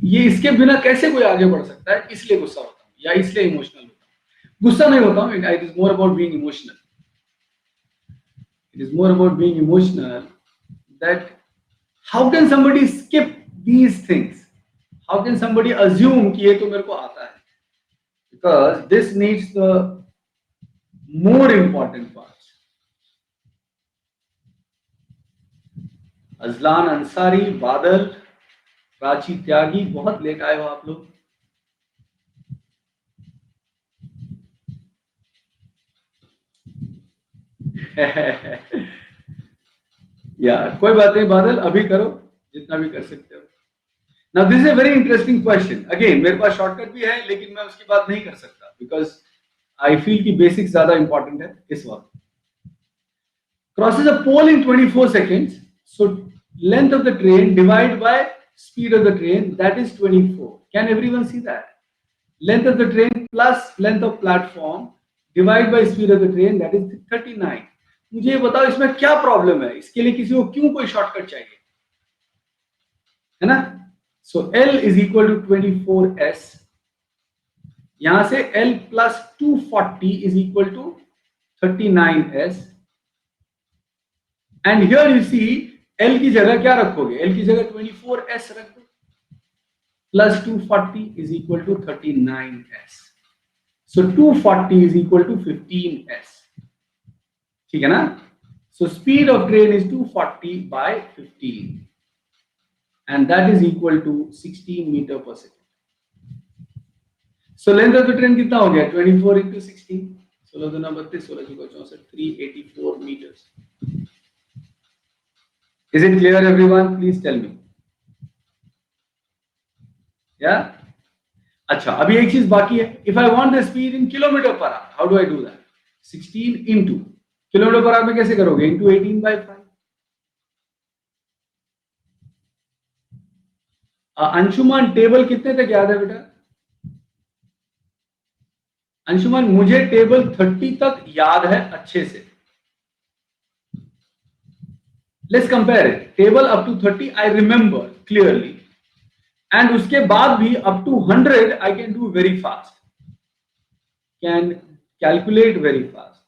ये इसके बिना कैसे कोई आगे बढ़ सकता है, इसलिए गुस्सा होता हूँ या इसलिए इमोशनल होता हूँ. गुस्सा नहीं होता हूँ, it is more about being emotional. It is more about being emotional that how can somebody skip these things? How can somebody assume कि ये तो मेरे को आता है? Because this needs the more important parts. Azlan Ansari, बादल, प्राची त्यागी, बहुत late आए हो आप लोग. यार कोई बात नहीं बादल, अभी करो जितना भी कर सकते हो. Now this is a very interesting question. Again, मेरे पास शॉर्टकट भी है, लेकिन मैं उसकी बात नहीं कर सकता because I feel कि बेसिक्स ज्यादा इंपॉर्टेंट है इस वक्त. Crosses a pole in 24 seconds. So length of the train divided by speed of the train, that is 24. Can everyone see that? Length of the train plus length of platform divided by speed of the train, that is 39. मुझे बताओ इसमें क्या problem है, इसके लिए किसी को क्यों कोई शॉर्टकट चाहिए, है ना? So L is equal to 24s. यहां से L plus 240 is equal to 39s. And here you see L की जगह क्या रखोगे? L की जगह 24s रख दो. Plus 240 is equal to 39s. So 240 is equal to 15s. ठीक है ना? So speed of train is 240 by 15. And that is equal to 16 meter per second. So length of the train कितना हो गया? 24 into 16. 16 दूना 32, 16 चौका 64, 384 meters. Is it clear, everyone? Please tell me. Yeah. अच्छा, अभी एक चीज बाकी है. If I want the speed in kilometer per hour, how do I do that? 16 into kilometre per hour में कैसे करोगे? Into 18 by 5. अंशुमान टेबल कितने तक याद है बेटा? अंशुमान मुझे टेबल 30 तक याद है अच्छे से. Let's compare it. Table up to 30 I remember clearly, and उसके बाद भी up to 100 I can do very fast. Can calculate very fast.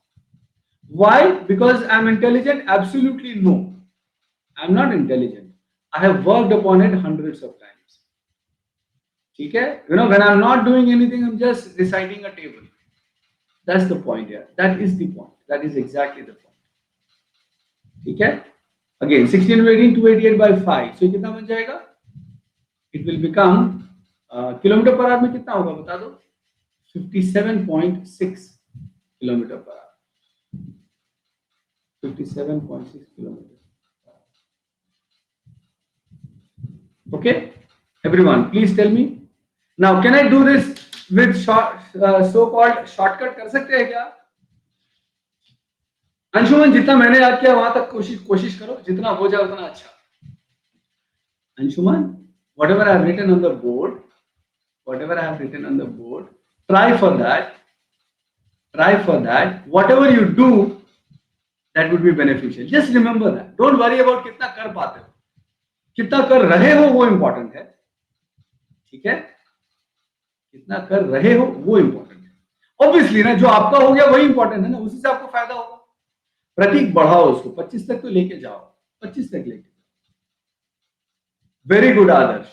Why? Because I'm intelligent? Absolutely no. I'm not intelligent. I have worked upon it hundreds of times. ठीक है? When I'm not doing anything, I'm just reciting a table. That's the point here. That is the point. That is exactly the point. ठीक है? Again, 16 to 18, 288 by 5. So कितना बन जाएगा? It will become kilometre per hour में कितना होगा बता दो? 57.6 kilometre per hour. 57.6 kilometers. Okay, everyone, please tell me, Now can I do this with so called shortcut? कर सकते हैं क्या? अंशुमन, जितना मैंने याद किया वहां तक कोशिश करो, जितना हो जाए उतना अच्छा. Anshuman, whatever I have written on the board, try for that. Whatever you do, that would be beneficial. Just remember that. Don't worry about कितना कर पाते हो, कितना कर रहे हो वो important है. ठीक है, कितना कर रहे हो वो important है. Obviously ना, जो आपका हो गया वही important है ना, उसी से आपको फायदा होगा. प्रतीक बढ़ाओ उसको, 25 तक तो लेके जाओ, 25 तक लेके. Very good, Adarsh.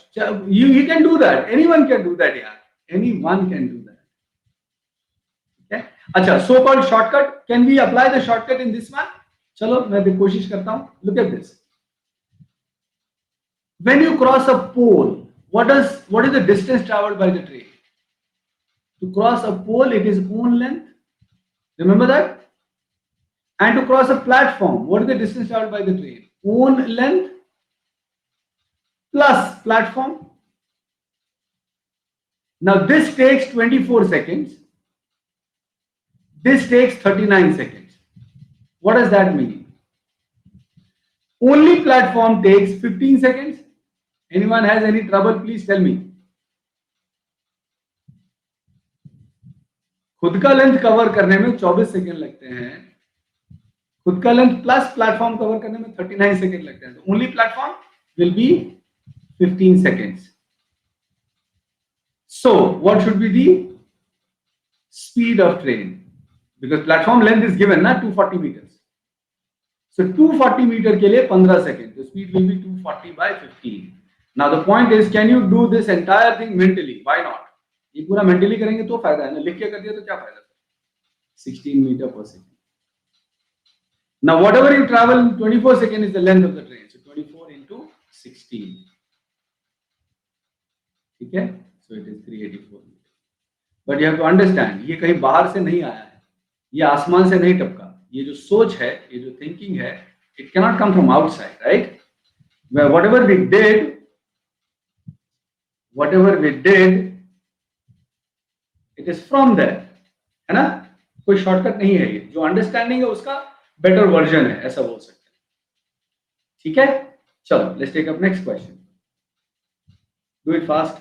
You can do that. Anyone can do that, yeah. Anyone can do that. Okay. अच्छा, so-called shortcut. Can we apply the shortcut in this one? चलो मैं भी कोशिश करता हूँ. Look at this. When you cross a pole, what is the distance traveled by the train? To cross a pole, it is own length. Remember that? And to cross a platform, what is the distance traveled by the train? Own length plus platform. Now this takes 24 seconds. This takes 39 seconds. What does that mean? Only platform takes 15 seconds. Anyone has any trouble, please tell me. खुद का length cover करने में 24 second लगते हैं. खुद का length plus platform cover करने में 39 सेकंड लगते हैं. तो only platform will be 15 seconds. So what should be the speed of train? Because platform length is given na 240 meters. So 240 meter के लिए 15 seconds. The speed will be 240 by 15. Now the point is, can you do this entire thing mentally? Why not? ये पूरा mentally करेंगे तो फायदा है ना. लिख के कर दिया तो क्या फायदा? 16 meter per second. Now whatever you travel in 24 seconds is the length of the train. So 24 into 16. ठीक है? So it is 384 meters. But you have to understand, ये कहीं बाहर से नहीं आया है, ये आसमान से नहीं टपका. ये जो सोच है, ये जो thinking है, it cannot come from outside, right? Where whatever we did, it is from there, है ना? कोई शॉर्टकट नहीं है ये. जो अंडरस्टैंडिंग है उसका बेटर वर्जन है, ऐसा बोल सकते हैं. ठीक है, चलो let's take up next question. Do it fast.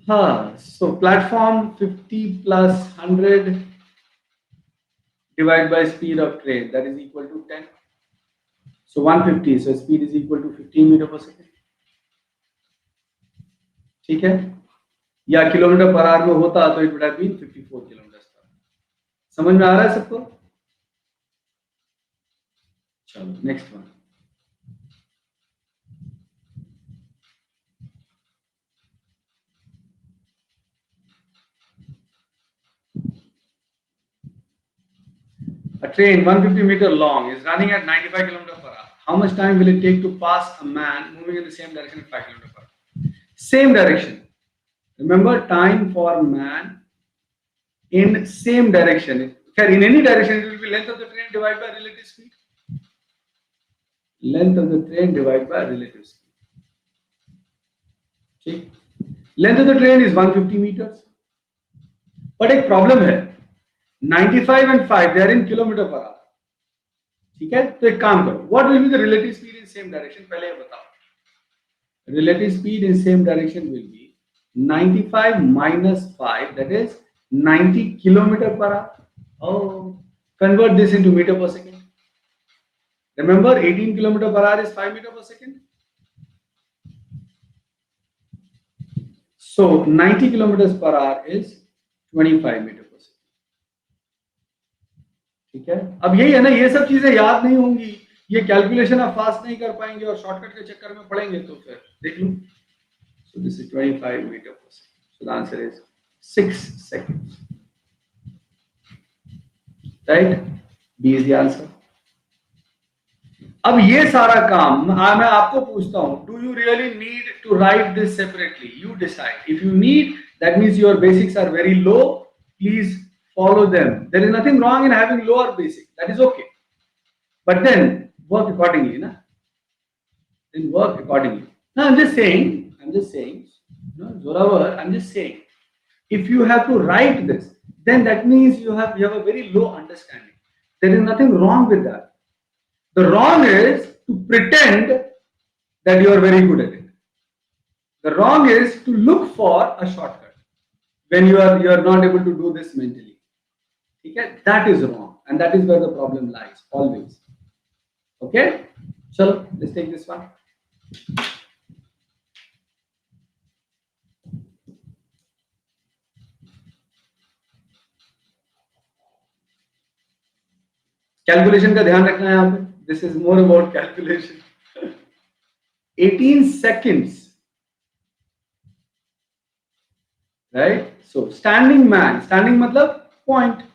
हाँ, so platform 50 plus 100 divided by speed of train, that is equal to 10. So 150, so speed is equal to 15 meter per second. ठीक है, या किलोमीटर पर आवर में होता तो it would have been 54 kilometers per hour. समझ में आ रहा है सबको? चलो next one. A train 150 meter long is running at 95 km per hour. How much time will it take to pass a man moving in the same direction at 5 km per hour? Same direction. Remember, time for man in same direction. In any direction, it will be length of the train divided by relative speed. Length of the train divided by relative speed. Okay. Length of the train is 150 meters. But एक problem है. 95 and 5, they are in kilometer per hour. ठीक है, तो एक काम करो. What will be the relative speed in same direction? पहले ये बताओ. Relative speed in same direction will be 95 minus 5, that is 90 kilometer per hour. Oh, convert this into meter per second. Remember, 18 kilometer per hour is 5 meter per second. So 90 kilometers per hour is 25 meter per second. ठीक है, अब यही है ना, ये सब चीजें याद नहीं होंगी, ये कैलकुलेशन आप फास्ट नहीं कर पाएंगे और शॉर्टकट के चक्कर में पड़ेंगे तो फिर देख लो. So this is 25 meter per second. So the answer is 6 seconds. Right? B is the answer. अब ये सारा काम मैं आपको पूछता हूं, do you really need to write this separately? You decide. If you need, that means your basics are very low, please follow them. There is nothing wrong in having lower basic, that is okay, but then work accordingly, na? Then work accordingly. Now I'm just saying, Zoravar, I'm just saying, if you have to write this, then that means you have a very low understanding. There is nothing wrong with that. The wrong is to pretend that you are very good at it. The wrong is to look for a shortcut when you are not able to do this mentally. Okay? That is wrong, and that is where the problem lies always. Okay? So let's take this one. Calculation का ध्यान रखना है यहाँ पे. This is more about calculation. 18 seconds, right? So standing man, standing मतलब point,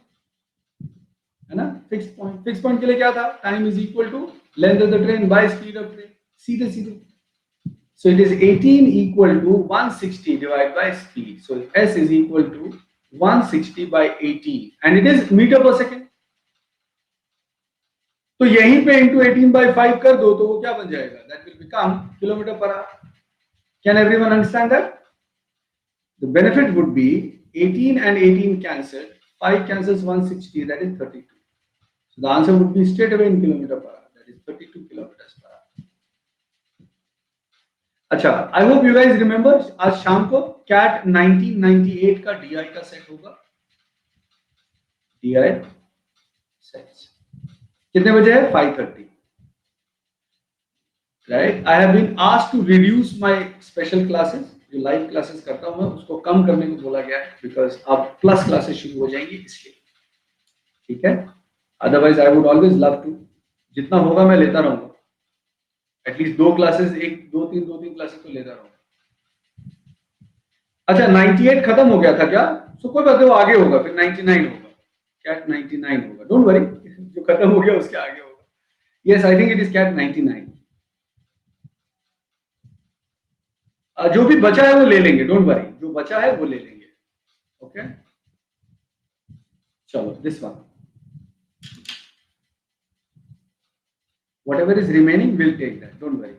है ना? Fix point. Fix point के लिए क्या था? Time is equal to length of the train by speed of train. सीधे सीधे. So it is 18 equal to 160 divided by speed. So S is equal to 160 by 18, and it is meter per second. तो यहीं पे into 18 by 5 कर दो तो वो क्या बन जाएगा? That will become kilometer per hour. Can everyone understand that? The benefit would be 18 and 18 cancelled. 5 cancels 160, that is 32. So the answer would be straight away in kilometer per hour. That is 32 kilometers per hour. अच्छा, I hope you guys remember, आज शाम को CAT 1998 का DI का set होगा. DI sets कितने बजे है? 5:30. Right? I have been asked to reduce my special classes. जो लाइव क्लासेस करता हूं मैं उसको कम करने को बोला गया है, बिकॉज अब प्लस क्लासेस शुरू हो जाएंगी इसलिए. ठीक है? Otherwise I would always love to, जितना होगा मैं लेता रहूंगा. एटलीस्ट 2 क्लासेस, दो तीन क्लासेस तो लेता रहूंगा. अच्छा, 98 खत्म हो गया था क्या? सो कोई बात नहीं, वो आगे होगा, फिर 99 होगा. कैट 99 होगा, डोंट वरी. जो खत्म हो गया उसके आगे होगा. Yes, I think it is CAT 99. जो भी बचा है वो ले लेंगे, डोंट वरी. जो बचा है वो ले लेंगे. ओके, चलो this one. Whatever is remaining, we'll take that. Don't worry.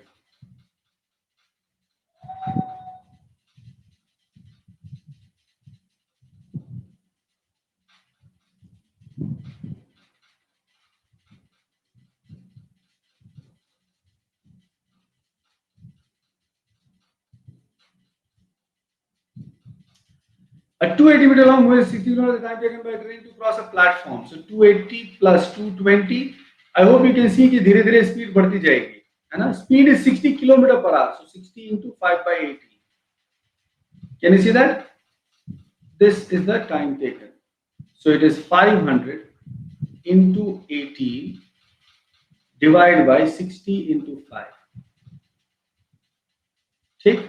A 280 meter long wave is 60 km the time taken by a train to cross a platform. So 280 plus 220. I hope you can see कि धीरे धीरे speed बढ़ती जाएगी, है ना? Speed is 60 km per hour. So 60 into 5 by 80. Can you see that? This is the time taken. So it is 500 into 18 divided by 60 into 5. ठीक?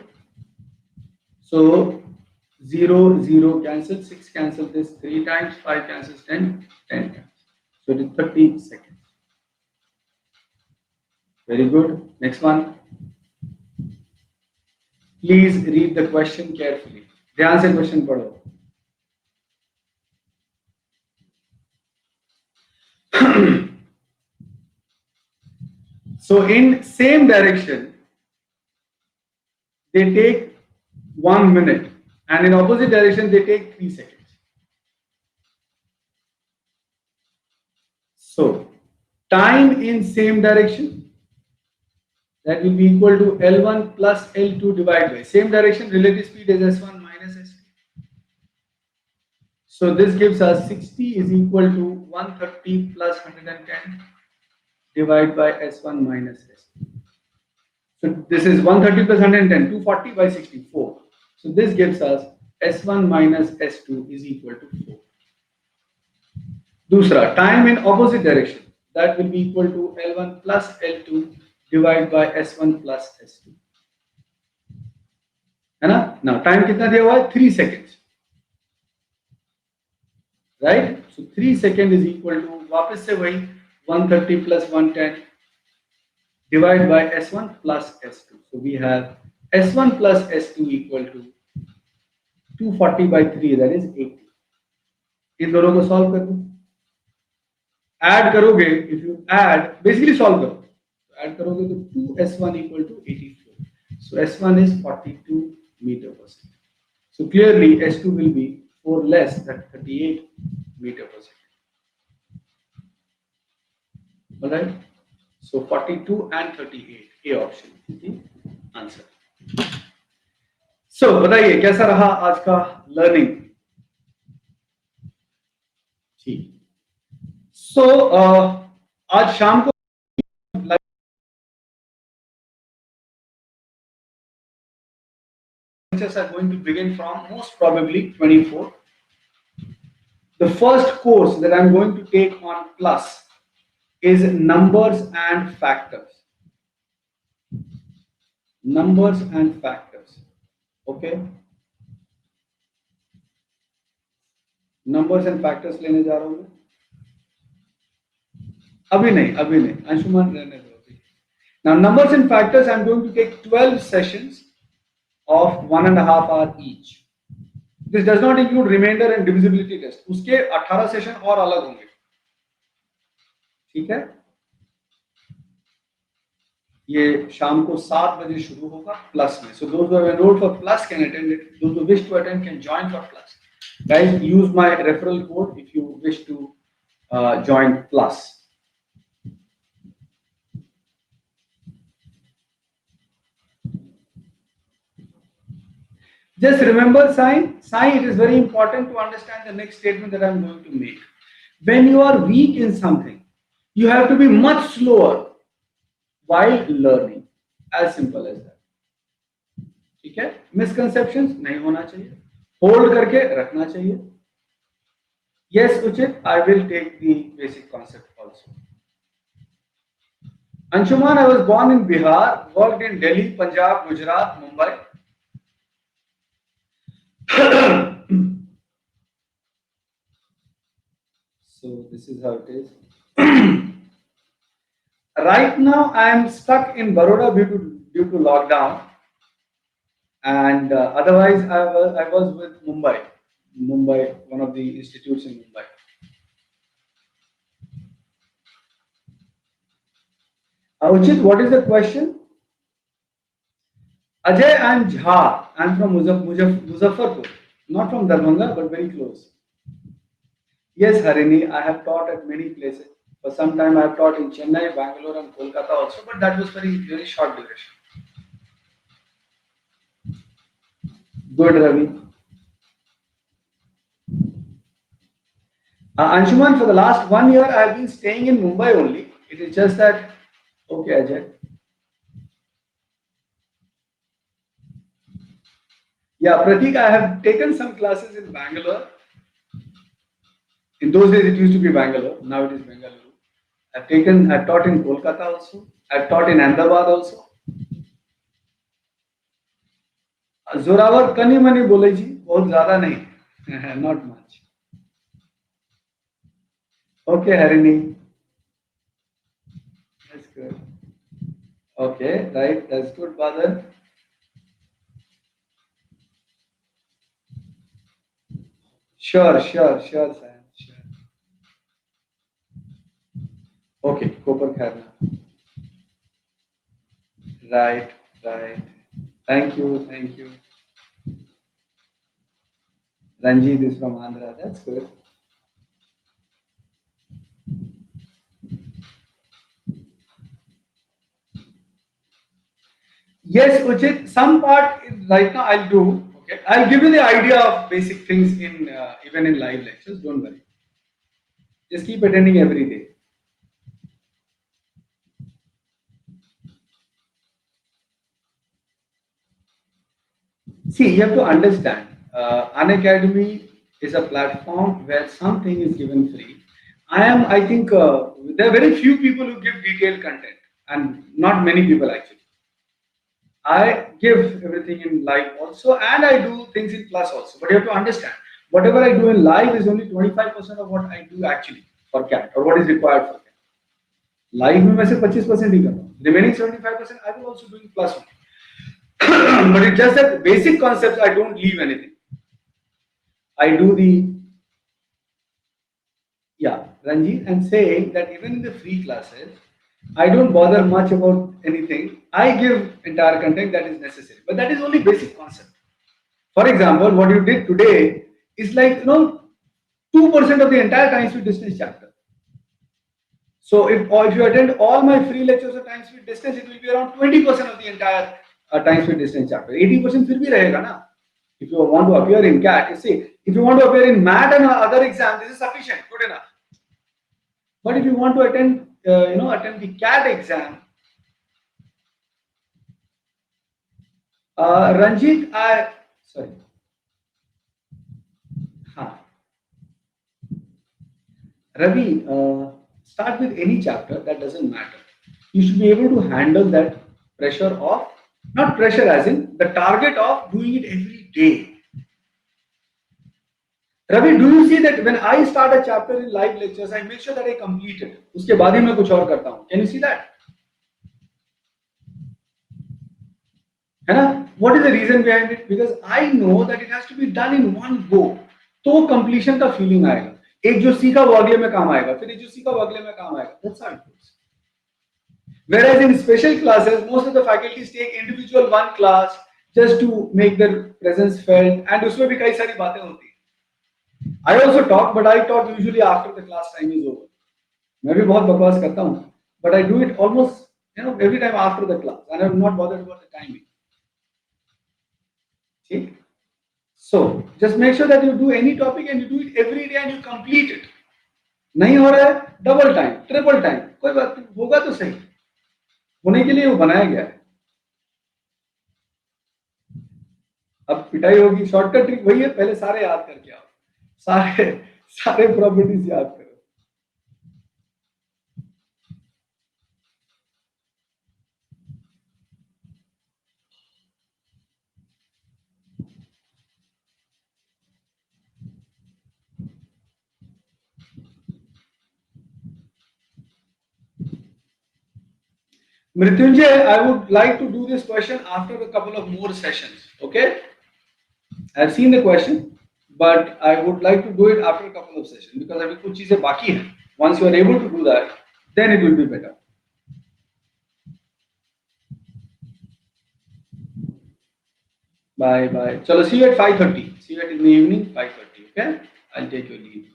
So 0, 0 cancel, 6 cancel this 3 times, 5 cancels 10, 10 times. So it is 30 seconds. Very good. Next one. Please read the question carefully. ध्यान से question पढ़ो. So in same direction, they take 1 minute, and in opposite direction they take 3 seconds. So time in same direction, that will be equal to L1 plus L2 divided by same direction, relative speed is S1 minus S2. So this gives us 60 is equal to 130 plus 110 divided by S1 minus S2. So this is 130 plus 110, 240 by 64. So this gives us S1 minus S2 is equal to 4. दूसरा, time in opposite direction, that will be equal to L1 plus L2 divided by S1 plus S2. है ना? Now time कितना दिया हुआ है? 3 seconds. Right? So 3 seconds is equal to, वापस से वही 130 plus 110 divide by S1 plus S2. So we have S1 plus S2 equal to 240 by 3, that is 80. इन दोनों को सॉल्व कर दो, ऐड करोगे, if you add basically solve करो, add करोगे तो 2s1 equal to 84. So S1 is 42 meter per second. So clearly S2 will be 4 less than 38 meter per second. All right. So 42 and 38, A option is the answer. So बताइए कैसा रहा आज का learning? ठीक. So आज शाम को lectures are going to begin from most probably 24. The first course that I'm going to take on plus is numbers and factors. Numbers and factors. Okay. Numbers and factors लेने जा रहा हूँ मैं. अभी नहीं, अंशुमान रहने दो अभी. Now numbers and factors, I'm going to take 12 sessions of 1.5 hour each. This does not include remainder and divisibility test. उसके 18 सेशन और अलग होंगे. ठीक है. ये शाम को 7 बजे शुरू होगा प्लस में. So those who have enrolled for plus can attend it. Those who wish to attend can join for plus. Guys, use my referral code if you wish to join plus. Just remember sign. It is very important to understand the next statement that I am going to make. When you are weak in something, you have to be much slower while learning. As simple as that. ठीक है? Misconceptions नहीं होना चाहिए. Hold करके रखना चाहिए. Yes, Uchit, I will take the basic concept also. Anshuman, I was born in Bihar, worked in Delhi, Punjab, Gujarat, Mumbai. So this is how it is. Right now, I am stuck in Baroda due to lockdown, and otherwise, I was with Mumbai, one of the institutes in Mumbai. Uchit, what is the question? Ajay and Jha. I'm from Muzaffarpur, not from Darbhanga, but very close. Yes, Harini, I have taught at many places. For some time, I have taught in Chennai, Bangalore, and Kolkata also, but that was very short duration. Good, Ravi. Anshuman, for the last 1 year, I have been staying in Mumbai only. It is just that, okay, Ajay. Yeah, Pratik, I have taken some classes in Bangalore. In those days, it used to be Bangalore. Now it is Bengaluru. I've taught in Kolkata also. I've taught in Ahmedabad also. Zorawar कनी money बोले जी, बहुत ज्यादा नहीं. Not much. Okay, Harini. That's good. Okay, right. That's good, Badal. Sure, Sam. Sure. Okay, Kopar Kharna. Right. Thank you. Ranjit is from Andhra. That's good. Yes, Uchit, some part right now I'll do. Okay, I'll give you the idea of basic things in even in live lectures. Don't worry. Just keep attending every day. See, you have to understand. Unacademy is a platform where something is given free. I think, there are very few people who give detailed content, and not many people actually. I give everything in live also, and I do things in plus also. But you have to understand, whatever I do in live is only 25% of what I do actually for CAT, or what is required for CAT. Life में मैं सिर्फ 25% ही कर रहा हूँ. Remaining 75% I will also doing plus one. But it's just that basic concepts I don't leave anything. I do the Ranjit, and saying that even in the free classes, I don't bother much about anything. I give entire content that is necessary, but that is only basic concept. For example, what you did today is like 2% of the entire time speed distance chapter. So if you attend all my free lectures of time speed distance, it will be around 20% of the entire time speed distance chapter. 80% फिर भी रहेगा ना. If you want to appear in CAT, you see, if you want to appear in MAT and other exam, this is sufficient, good enough. But if you want to attend, attend the CAT exam, Ranjit, sorry. Ravi, start with any chapter, that doesn't matter. You should be able to handle that pressure of, not pressure as in, the target of doing it every day. Ravi, do you see that when I start a chapter in live lectures, I make sure that I complete it. उसके बाद ही मैं कुछ और करता हूँ. Can you see that? है ना? What is the reason behind it? Because I know that it has to be done in one go. तो completion का feeling आएगा. एक जो सीखा वो अगले में काम आएगा. फिर एक जो सीखा वो अगले में काम आएगा. That's how it goes. Whereas in special classes, most of the faculties take individual one class just to make their presence felt, and उसमें भी कई सारी बातें होती हैं. I also talk, but I talk usually after the class time is over. मैं भी बहुत बकवास करता हूँ, but I do it almost every time after the class, and I'm not bothered about the timing. See? So just make sure that you do any topic and you do it every day and you complete it. नहीं हो रहा है, double time, triple time, कोई बात नहीं, होगा तो सही. होने के लिए वो बनाया गया है. अब पिटाई होगी, शॉर्टकट ट्रिक वही है, पहले सारे याद करके आओ, सारे सारे प्रॉपर्टीज याद करो. Mrityunjay, I would like to do this question after a couple of more sessions. Okay? I've seen the question, but I would like to do it after a couple of sessions because अभी कुछ चीजें बाकी हैं. Once you are able to do that, then it will be better. Bye bye. Chalo, see you at 5:30. See you in the evening 5:30. Okay? I'll take your leave.